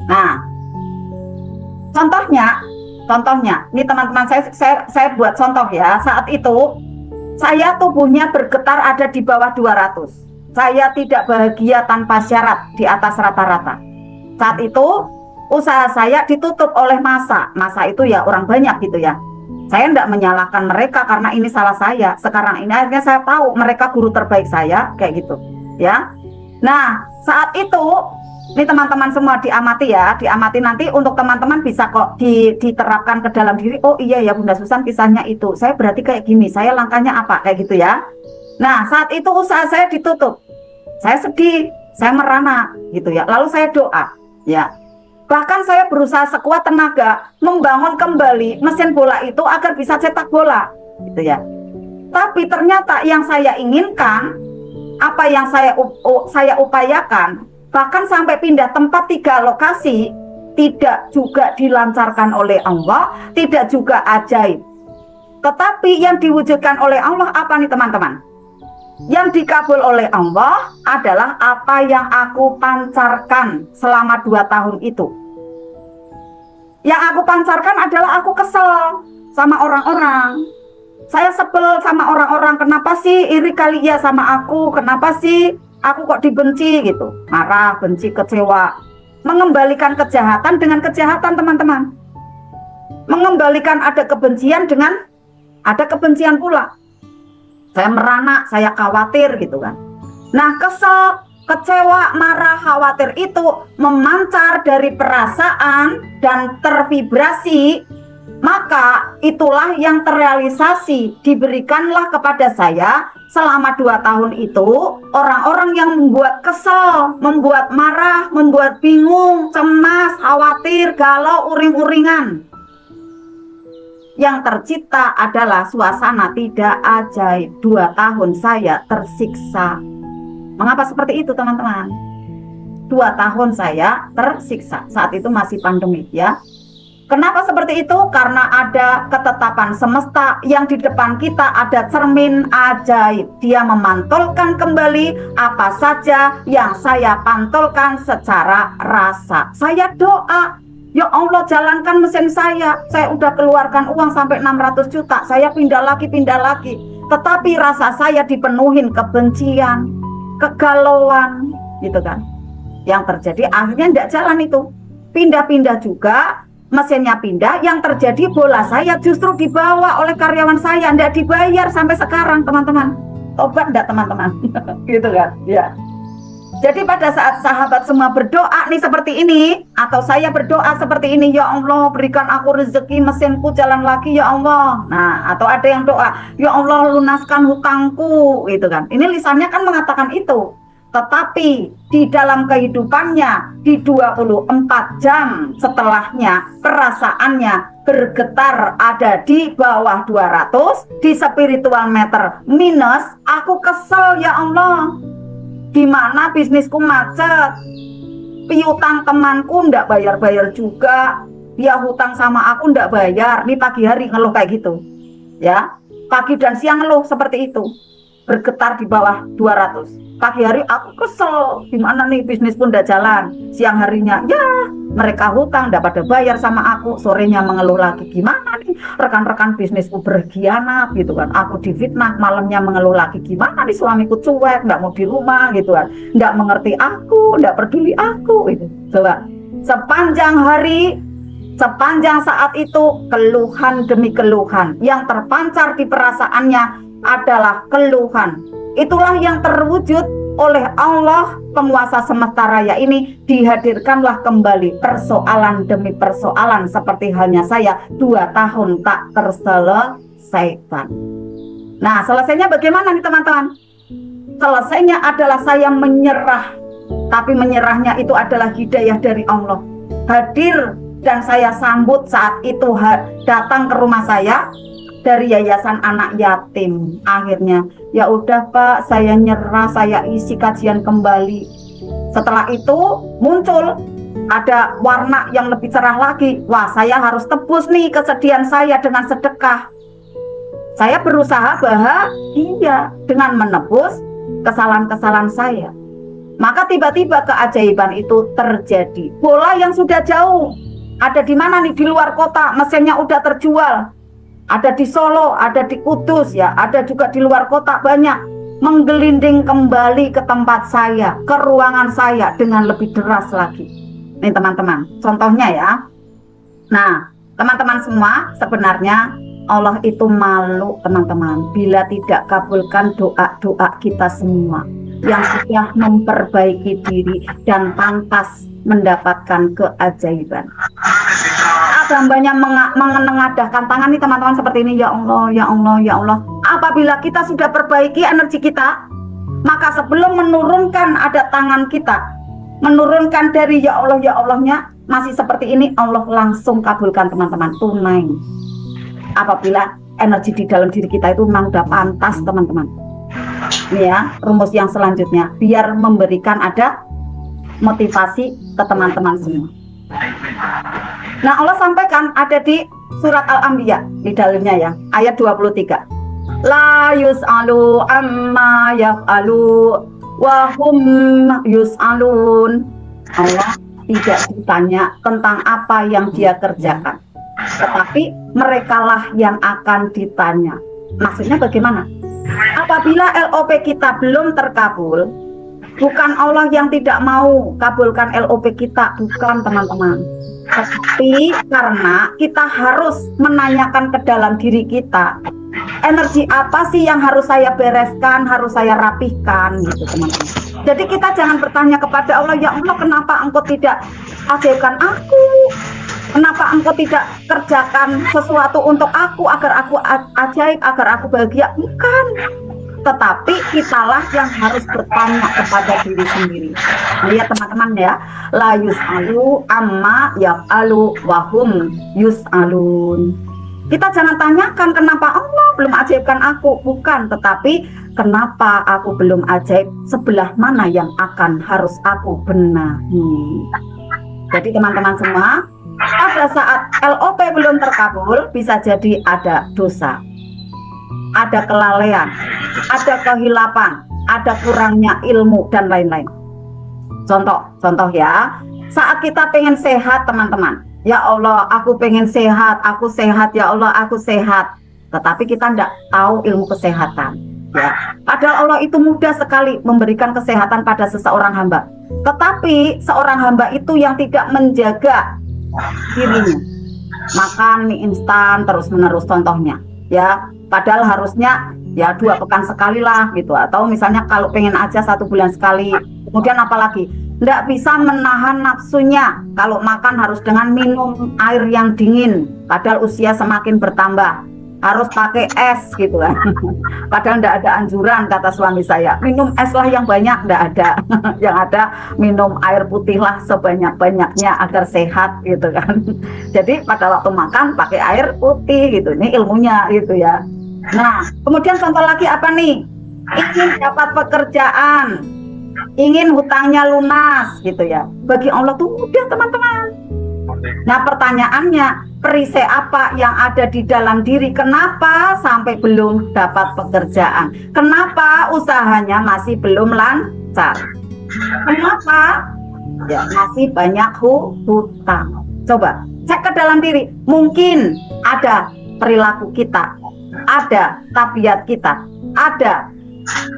Nah, contohnya, ini teman-teman saya buat contoh ya. Saat itu saya tubuhnya bergetar ada di bawah 200. Saya tidak bahagia tanpa syarat di atas rata-rata. Saat itu usaha saya ditutup oleh masa itu ya orang banyak gitu ya. Saya tidak menyalahkan mereka karena ini salah saya. Sekarang ini akhirnya saya tahu mereka guru terbaik saya kayak gitu ya. Nah, saat itu ini teman-teman semua diamati ya, diamati nanti untuk teman-teman bisa kok diterapkan ke dalam diri. Oh iya ya Bunda Susan kisahnya itu, saya berarti kayak gini, saya langkahnya apa, kayak gitu ya. Nah, saat itu usaha saya ditutup, saya sedih, saya merana gitu ya, lalu saya doa ya. Bahkan saya berusaha sekuat tenaga membangun kembali mesin bola itu agar bisa cetak bola gitu ya. Tapi ternyata yang saya inginkan, apa yang saya upayakan, bahkan sampai pindah tempat 3 lokasi, tidak juga dilancarkan oleh Allah, tidak juga ajaib. Tetapi yang diwujudkan oleh Allah apa nih teman-teman? Yang dikabul oleh Allah adalah apa yang aku pancarkan selama 2 tahun itu. Yang aku pancarkan adalah aku kesel sama orang-orang. Saya sebel sama orang-orang, kenapa sih iri kali ya sama aku, kenapa sih aku kok dibenci gitu, marah, benci, kecewa. Mengembalikan kejahatan dengan kejahatan teman-teman. Mengembalikan ada kebencian dengan ada kebencian pula. Saya merana, saya khawatir gitu kan. Nah, kesel, kecewa, marah, khawatir itu memancar dari perasaan dan tervibrasi. Maka itulah yang terrealisasi, diberikanlah kepada saya selama 2 tahun itu orang-orang yang membuat kesel, membuat marah, membuat bingung, cemas, khawatir, galau, uring-uringan. Yang tercipta adalah suasana tidak ajaib. 2 tahun saya tersiksa. Mengapa seperti itu teman-teman? 2 tahun saya tersiksa. Saat itu masih pandemi ya. Kenapa seperti itu? Karena ada ketetapan semesta yang di depan kita ada cermin ajaib. Dia memantulkan kembali apa saja yang saya pantulkan secara rasa. Saya doa, ya Allah jalankan mesin saya udah keluarkan uang sampai 600 juta, saya pindah lagi. Tetapi rasa saya dipenuhin kebencian, kegalauan, gitu kan. Yang terjadi akhirnya tidak jalan itu. Pindah-pindah juga, mesinnya pindah, yang terjadi bola saya justru dibawa oleh karyawan saya, tidak dibayar sampai sekarang teman-teman. Tobat enggak teman-teman? Gitu kan ya. Jadi pada saat sahabat semua berdoa nih seperti ini, atau saya berdoa seperti ini, ya Allah berikan aku rezeki, mesinku jalan lagi ya Allah. Nah, atau ada yang doa, ya Allah lunaskan hutangku, gitu kan. Ini lisannya kan mengatakan itu. Tetapi di dalam kehidupannya, di 24 jam setelahnya, perasaannya bergetar ada di bawah 200, di spiritual meter minus. Aku kesel ya Allah, gimana bisnisku macet, piutang temanku ndak bayar-bayar juga, dia hutang sama aku ndak bayar. Ini pagi hari ngeluh kayak gitu ya, pagi dan siang ngeluh seperti itu, bergetar di bawah 200. Pagi hari aku kesel, gimana nih bisnis pun udah jalan. Siang harinya ya mereka hutang, nggak pada bayar sama aku. Sorenya mengeluh lagi, gimana nih rekan-rekan bisnisku berkhianat gitu kan. Aku difitnah, malamnya mengeluh lagi, gimana nih suamiku cuek, nggak mau di rumah gitu kan, nggak mengerti aku, nggak peduli aku gitu. Coba sepanjang hari Sepanjang saat itu keluhan demi keluhan yang terpancar di perasaannya adalah keluhan. Itulah yang terwujud oleh Allah penguasa semesta raya ini. Dihadirkanlah kembali persoalan demi persoalan, seperti halnya saya 2 tahun tak terselesaikan. Nah, selesainya bagaimana nih teman-teman? Selesainya adalah saya menyerah. Tapi menyerahnya itu adalah hidayah dari Allah. Hadir dan saya sambut saat itu datang ke rumah saya dari Yayasan Anak Yatim. Akhirnya, ya udah Pak, saya nyerah, saya isi kajian kembali. Setelah itu muncul ada warna yang lebih cerah lagi. Wah, saya harus tebus nih kesedihan saya dengan sedekah. Saya berusaha bahagia dengan menebus kesalahan-kesalahan saya. Maka tiba-tiba keajaiban itu terjadi. Bola yang sudah jauh, ada di mana nih, di luar kota, mesinnya udah terjual. Ada di Solo, ada di Kudus ya, ada juga di luar kota banyak. Menggelinding kembali ke tempat saya, ke ruangan saya dengan lebih deras lagi. Nih teman-teman, contohnya ya. Nah, teman-teman semua, sebenarnya Allah itu malu teman-teman bila tidak kabulkan doa-doa kita semua yang sudah memperbaiki diri dan pantas mendapatkan keajaiban. Hambanya menengadahkan tangan nih teman-teman seperti ini, ya Allah, ya Allah, ya Allah. Apabila kita sudah perbaiki energi kita, maka sebelum menurunkan ada tangan kita, menurunkan dari ya Allah, ya Allahnya masih seperti ini, Allah langsung kabulkan teman-teman, tunai. Apabila energi di dalam diri kita itu memang udah pantas teman-teman. Ini ya rumus yang selanjutnya, biar memberikan ada motivasi ke teman-teman semua. Nah, Allah sampaikan ada di surat Al-Anbiya, di dalamnya ya, ayat 23. La yus'alu amma yaf'alu wa hum yus'alun. Allah tidak ditanya tentang apa yang dia kerjakan, tetapi merekalah yang akan ditanya. Maksudnya bagaimana? Apabila LOP kita belum terkabul, bukan Allah yang tidak mau kabulkan LOP kita, bukan teman-teman. Tapi karena kita harus menanyakan ke dalam diri kita, energi apa sih yang harus saya bereskan, harus saya rapihkan gitu teman-teman. Jadi kita jangan bertanya kepada Allah, ya Allah kenapa engkau tidak ajaibkan aku? Kenapa engkau tidak kerjakan sesuatu untuk aku agar aku ajaib, agar aku bahagia? Bukan. Tetapi kitalah yang harus bertanya kepada diri sendiri. Lihat teman-teman ya, la yus'alu amma yaf'alu wahum yus'alun. Kita jangan tanyakan kenapa Allah belum ajaibkan aku, bukan, tetapi kenapa aku belum ajaib, sebelah mana yang akan harus aku benahi. Jadi teman-teman semua, pada saat LOP belum terkabul, bisa jadi ada dosa, ada kelalaian, ada kehilapan, ada kurangnya ilmu dan lain-lain. Contoh ya, saat kita pengen sehat teman-teman, ya Allah aku pengen sehat, aku sehat, ya Allah aku sehat, tetapi kita tidak tahu ilmu kesehatan ya. Padahal Allah itu mudah sekali memberikan kesehatan pada seseorang hamba, tetapi seorang hamba itu yang tidak menjaga dirinya, makan mie instan terus-menerus contohnya ya, padahal harusnya ya 2 pekan sekali lah gitu, atau misalnya kalau pengen aja 1 bulan sekali. Kemudian apalagi tidak bisa menahan nafsunya, kalau makan harus dengan minum air yang dingin, padahal usia semakin bertambah, harus pakai es gitu kan. Padahal tidak ada anjuran kata suami saya, minum es lah yang banyak, tidak ada. Yang ada minum air putih lah sebanyak-banyaknya agar sehat gitu kan. Jadi pada waktu makan pakai air putih gitu, ini ilmunya gitu ya. Nah kemudian contoh lagi apa nih, ingin dapat pekerjaan, ingin hutangnya lunas gitu ya. Bagi Allah tuh mudah teman-teman. Nah pertanyaannya, perisai apa yang ada di dalam diri? Kenapa sampai belum dapat pekerjaan? Kenapa usahanya masih belum lancar? Kenapa? Ya masih banyak hutang. Coba cek ke dalam diri. Mungkin ada perilaku kita, ada tabiat kita, ada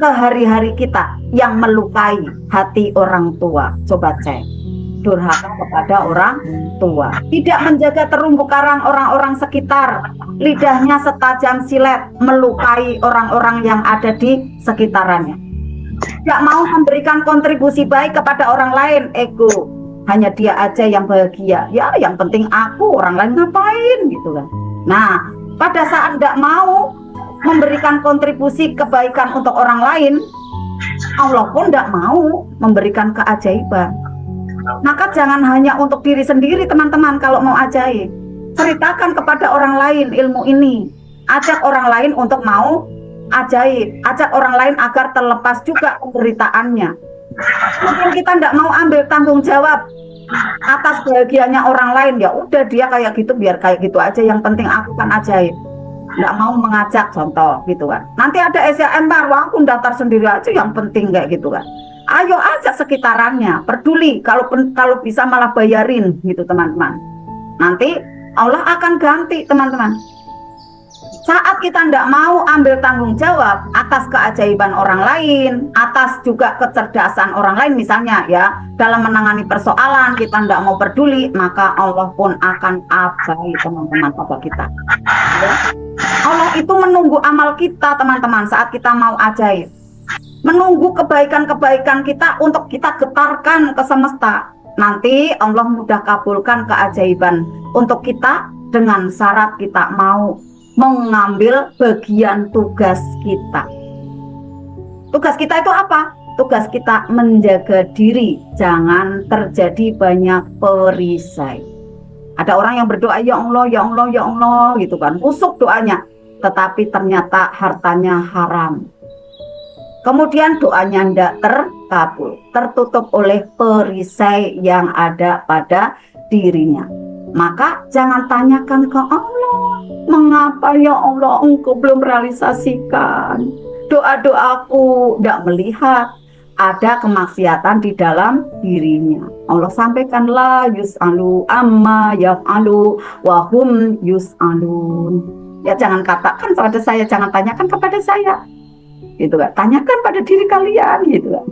sehari-hari kita yang melukai hati orang tua. Coba cek. durhaka kepada orang tua, tidak menjaga terumbu karang orang-orang sekitar, lidahnya setajam silet melukai orang-orang yang ada di sekitarannya, tidak mau memberikan kontribusi baik kepada orang lain, ego, hanya dia aja yang bahagia, ya yang penting aku, orang lain ngapain gitu kan. Nah, pada saat tidak mau memberikan kontribusi kebaikan untuk orang lain, Allah pun tidak mau memberikan keajaiban. Maka jangan hanya untuk diri sendiri teman-teman kalau mau ajaib. Ceritakan kepada orang lain ilmu ini. Ajak orang lain untuk mau ajaib. Ajak orang lain agar terlepas juga penderitaannya. Mungkin kita tidak mau ambil tanggung jawab atas bahagianya orang lain, ya udah dia kayak gitu biar kayak gitu aja, yang penting aku kan ajaib. Nggak mau mengajak contoh gitu kan. Nanti ada SDM baru, aku daftar sendiri aja yang penting kayak gitu kan. Ayo ajak sekitarannya, peduli, kalau bisa malah bayarin gitu teman-teman. Nanti Allah akan ganti teman-teman. Saat kita tidak mau ambil tanggung jawab atas keajaiban orang lain, atas juga kecerdasan orang lain misalnya ya, dalam menangani persoalan kita tidak mau peduli, maka Allah pun akan abai teman-teman pada kita. Ya. Allah itu menunggu amal kita teman-teman saat kita mau ajaib. Menunggu kebaikan-kebaikan kita untuk kita getarkan ke semesta. Nanti Allah mudah kabulkan keajaiban untuk kita dengan syarat kita mau mengambil bagian tugas kita. Tugas kita itu apa? Tugas kita menjaga diri, jangan terjadi banyak perisai. Ada orang yang berdoa, ya Allah, ya Allah, ya Allah, gitu kan, kusuk doanya, tetapi ternyata hartanya haram. Kemudian doanya tidak terkabul, tertutup oleh perisai yang ada pada dirinya. Maka jangan tanyakan ke Allah, mengapa ya Allah engkau belum realisasikan doa-doaku, tidak melihat ada kemaksiatan di dalam dirinya. Allah sampaikan la yus'alu amma yaf'alu wa hum yus'alun. Ya jangan katakan pada saya, jangan tanyakan kepada saya. Gitu kan. Tanyakan pada diri kalian gitu kan.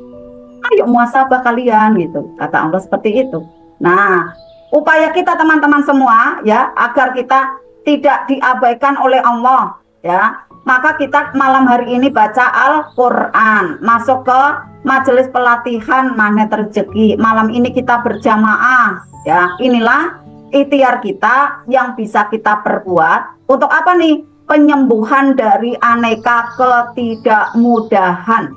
Ayo muhasabah kalian gitu. Kata Allah seperti itu. Nah, upaya kita teman-teman semua ya agar kita tidak diabaikan oleh Allah ya. Maka kita malam hari ini baca Al-Qur'an, masuk ke majelis pelatihan Magnet Rezeki. Malam ini kita berjamaah ya. Inilah ikhtiar kita yang bisa kita perbuat untuk apa nih? Penyembuhan dari aneka ketidakmudahan.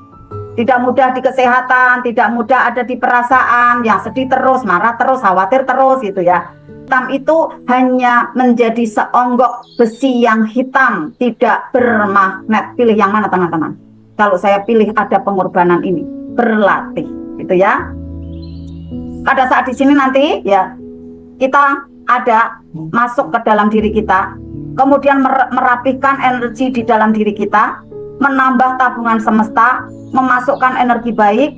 Tidak mudah di kesehatan, tidak mudah ada di perasaan, yang sedih terus, marah terus, khawatir terus gitu ya. Hitam itu hanya menjadi seonggok besi yang hitam, tidak bermagnet. Pilih yang mana teman-teman? Kalau saya pilih ada pengorbanan ini, berlatih gitu ya. Pada saat di sini nanti ya kita ada masuk ke dalam diri kita, kemudian merapihkan energi di dalam diri kita, menambah tabungan semesta, memasukkan energi baik,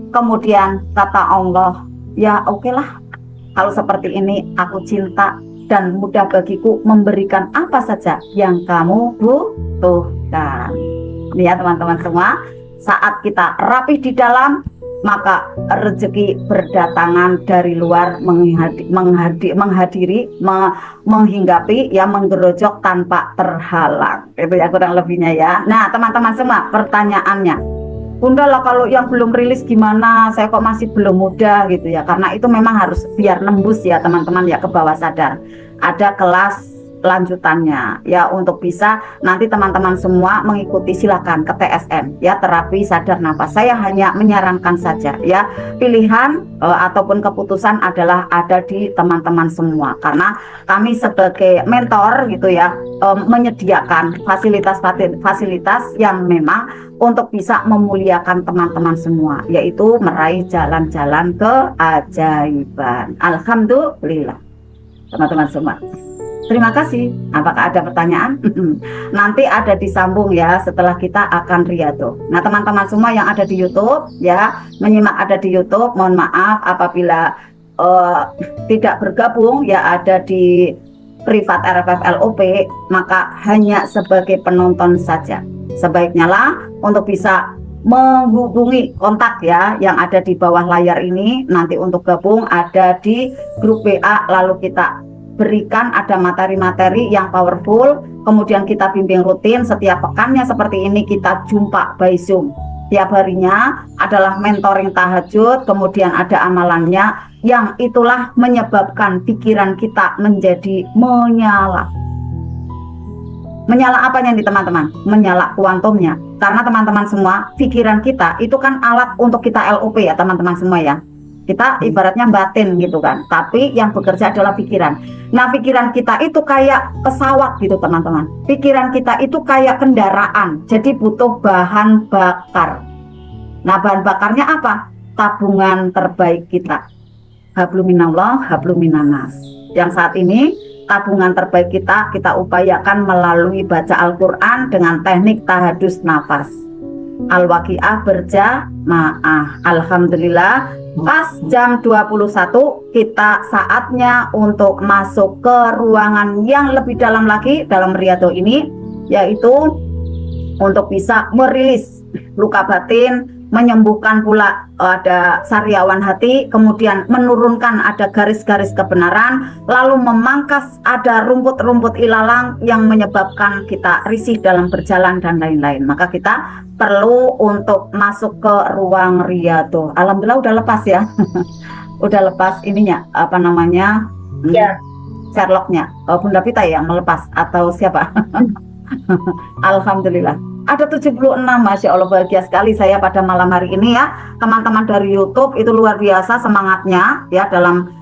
kemudian kata Allah, ya oke lah, kalau seperti ini aku cinta dan mudah bagiku memberikan apa saja yang kamu butuhkan. Ini ya teman-teman semua, saat kita rapih di dalam, maka rezeki berdatangan dari luar menghadiri, menghinggapi, ya menggerojok tanpa terhalang. Itu ya kurang lebihnya ya. Nah teman-teman semua, pertanyaannya, Bunda lah kalau yang belum rilis gimana? Saya kok masih belum muda gitu ya. Karena itu memang harus biar nembus ya teman-teman ya ke bawah sadar. Ada kelas lanjutannya ya untuk bisa nanti teman-teman semua mengikuti, silakan ke TSN ya, terapi sadar nafas. Saya hanya menyarankan saja ya, pilihan ataupun keputusan adalah ada di teman-teman semua, karena kami sebagai mentor gitu ya menyediakan fasilitas yang memang untuk bisa memuliakan teman-teman semua, yaitu meraih jalan-jalan keajaiban. Alhamdulillah teman-teman semua. Terima kasih. Apakah ada pertanyaan? Nanti ada disambung ya setelah kita akan riyadhah. Nah teman-teman semua yang ada di YouTube ya, menyimak ada di YouTube, mohon maaf apabila tidak bergabung ya ada di privat RFF LOP, maka hanya sebagai penonton saja. Sebaiknya lah untuk bisa menghubungi kontak ya yang ada di bawah layar ini. Nanti untuk gabung ada di grup WA, lalu kita berikan ada materi-materi yang powerful, kemudian kita bimbing rutin setiap pekannya. Seperti ini kita jumpa by Zoom. Tiap harinya adalah mentoring tahajud, kemudian ada amalannya yang itulah menyebabkan pikiran kita menjadi menyala. Menyala apanya nih teman-teman? Menyala kuantumnya. Karena teman-teman semua, pikiran kita itu kan alat untuk kita LOP ya teman-teman semua ya. Kita ibaratnya batin gitu kan. Tapi yang bekerja adalah pikiran. Nah, pikiran kita itu kayak pesawat gitu teman-teman. Pikiran kita itu kayak kendaraan. Jadi butuh bahan bakar. Nah, bahan bakarnya apa? Tabungan terbaik kita. Habluminallah, habluminanas. Yang saat ini tabungan terbaik kita upayakan melalui baca Al-Quran dengan teknik tahadus nafas. Al-Waqiah berjamaah. Alhamdulillah, pas jam 21 kita saatnya untuk masuk ke ruangan yang lebih dalam lagi dalam Riyadhah ini, yaitu untuk bisa merilis luka batin, menyembuhkan pula ada sariawan hati, kemudian menurunkan ada garis-garis kebenaran, lalu memangkas ada rumput-rumput ilalang yang menyebabkan kita risih dalam berjalan dan lain-lain. Maka kita perlu untuk masuk ke ruang Riyadhah. Alhamdulillah udah lepas ya. Udah lepas ininya, apa namanya?
Ya.
Sherlocknya. Bunda Pita yang melepas atau siapa? Alhamdulillah. Ada 76, Masya Allah, bahagia sekali saya pada malam hari ini ya. Teman-teman dari YouTube itu luar biasa semangatnya ya dalam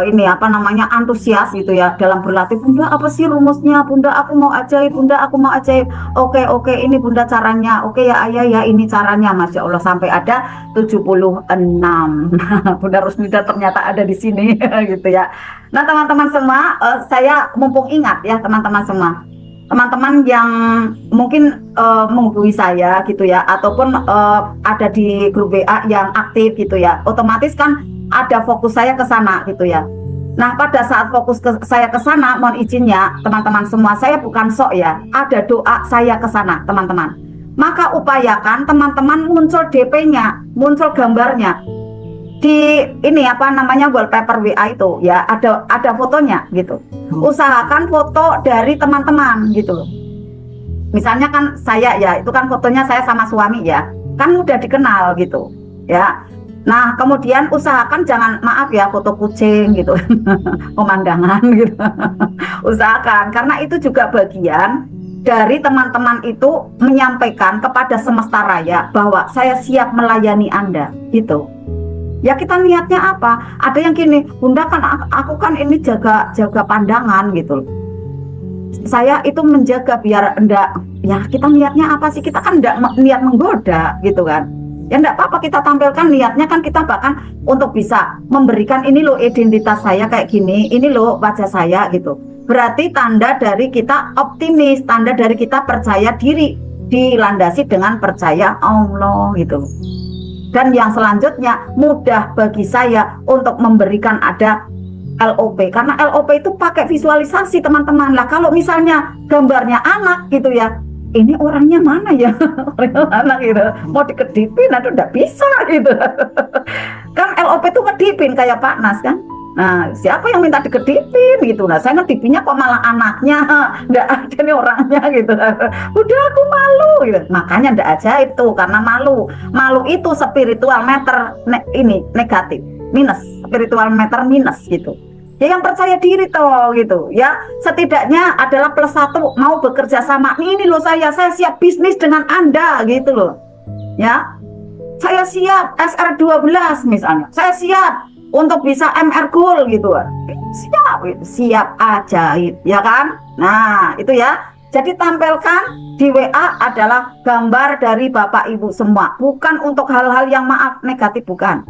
ini apa namanya, antusias gitu ya dalam berlatih. Bunda apa sih rumusnya? Bunda aku mau ajaib, Bunda aku mau ajaib. Oke, ini Bunda caranya. Oke ya Ayah ya, ini caranya. Masya Allah, sampai ada 76. Bunda Rusmida ternyata ada di sini gitu ya. Nah teman-teman semua, saya mumpung ingat ya teman-teman semua, teman-teman yang mungkin menghubungi saya gitu ya, ataupun ada di grup WA yang aktif gitu ya, otomatis kan ada fokus saya ke sana gitu ya. Nah pada saat fokus saya ke sana, mohon izinnya teman-teman semua, saya bukan sok ya, ada doa saya ke sana teman-teman. Maka upayakan teman-teman muncul DP-nya, muncul gambarnya di ini apa namanya wallpaper WA itu ya, ada fotonya gitu. Usahakan foto dari teman-teman gitu loh. Misalnya kan saya ya, itu kan fotonya saya sama suami ya, kan udah dikenal gitu ya. Nah kemudian usahakan jangan, maaf ya, foto kucing gitu pemandangan gitu. Usahakan, karena itu juga bagian dari teman-teman itu menyampaikan kepada semesta raya bahwa saya siap melayani Anda gitu. Ya kita niatnya apa? Ada yang gini, Bunda kan aku kan ini jaga pandangan gitu. Saya itu menjaga biar enggak, ya kita niatnya apa sih? Kita kan enggak niat menggoda gitu kan. Ya enggak apa-apa kita tampilkan niatnya kan, kita bahkan untuk bisa memberikan ini loh identitas saya kayak gini, ini loh wajah saya gitu. Berarti tanda dari kita optimis, tanda dari kita percaya diri, dilandasi dengan percaya Allah gitu. Dan yang selanjutnya mudah bagi saya untuk memberikan ada LOP, karena LOP itu pakai visualisasi teman-teman. Lah kalau misalnya gambarnya anak gitu ya, ini orangnya mana ya? Orangnya mana gitu, mau dikedipin atau enggak bisa gitu. Kan LOP itu ngedipin kayak Pak Nas kan. Nah siapa yang minta dikedipin gitu. Nah saya ngedipinnya kok malah anaknya, enggak ada nih orangnya gitu. Udah aku malu gitu. Makanya enggak ajaib tuh, karena malu itu spiritual meter ini negatif, minus, spiritual meter minus gitu. Ya yang percaya diri toh gitu ya, setidaknya adalah +1 mau bekerja sama. Ini loh saya siap bisnis dengan Anda gitu loh ya. Saya siap SR12 misalnya, saya siap untuk bisa MR Gold gitu, siap ajaib ya kan. Nah itu ya, jadi tampilkan di WA adalah gambar dari Bapak Ibu semua, bukan untuk hal-hal yang maaf negatif, bukan,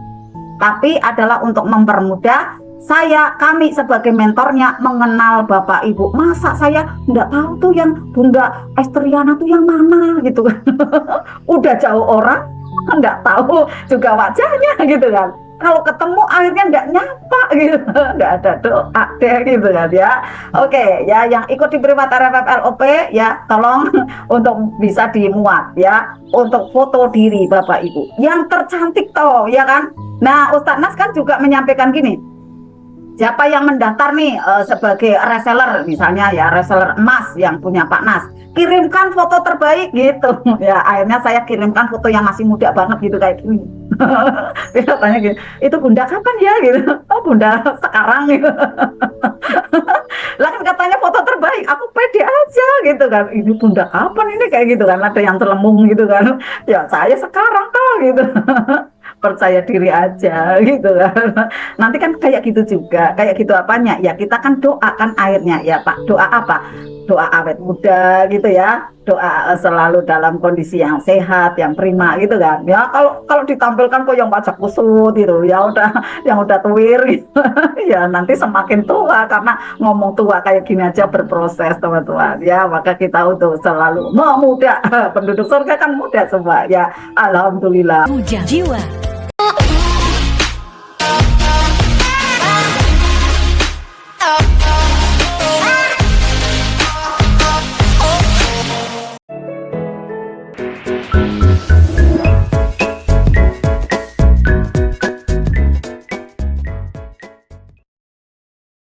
tapi adalah untuk mempermudah kami sebagai mentornya mengenal Bapak Ibu. Masa saya enggak tahu tuh yang Bunda Estriana tuh yang mana gitu. Udah jauh orang enggak tahu juga wajahnya gitu kan. kalau ketemu akhirnya nggak nyapa gitu, nggak ada doa deh gitu kan ya. Oke ya, yang ikut di Primata RFFLOP ya tolong untuk bisa dimuat ya, untuk foto diri Bapak Ibu yang tercantik toh ya kan. Nah Ustadz Nas kan juga menyampaikan gini, siapa yang mendaftar nih sebagai reseller misalnya ya, reseller emas yang punya Pak Nas, kirimkan foto terbaik gitu ya. Akhirnya saya kirimkan foto yang masih muda banget gitu kayak gini. Dia tanya gitu, itu bunda kapan ya gitu. Oh bunda sekarang gitu. Lah kan katanya foto terbaik, aku pede aja gitu kan, ini bunda kapan ini kayak gitu kan, ada yang terlemung gitu kan. Ya saya sekarang toh gitu. Percaya diri aja gitu kan. Nanti kan kayak gitu juga, kayak gitu apanya ya, kita kan doakan airnya ya Pak. Doa apa? Doa awet muda gitu ya, doa selalu dalam kondisi yang sehat, yang prima gitu kan ya. Kalau ditampilkan kok yang wajah kusut gitu ya, udah yang udah tuwir gitu. Ya nanti semakin tua, karena ngomong tua kayak gini aja berproses teman-teman ya. Maka kita untuk selalu memuda. Penduduk surga kan muda semua ya, alhamdulillah.
Puja Jiwa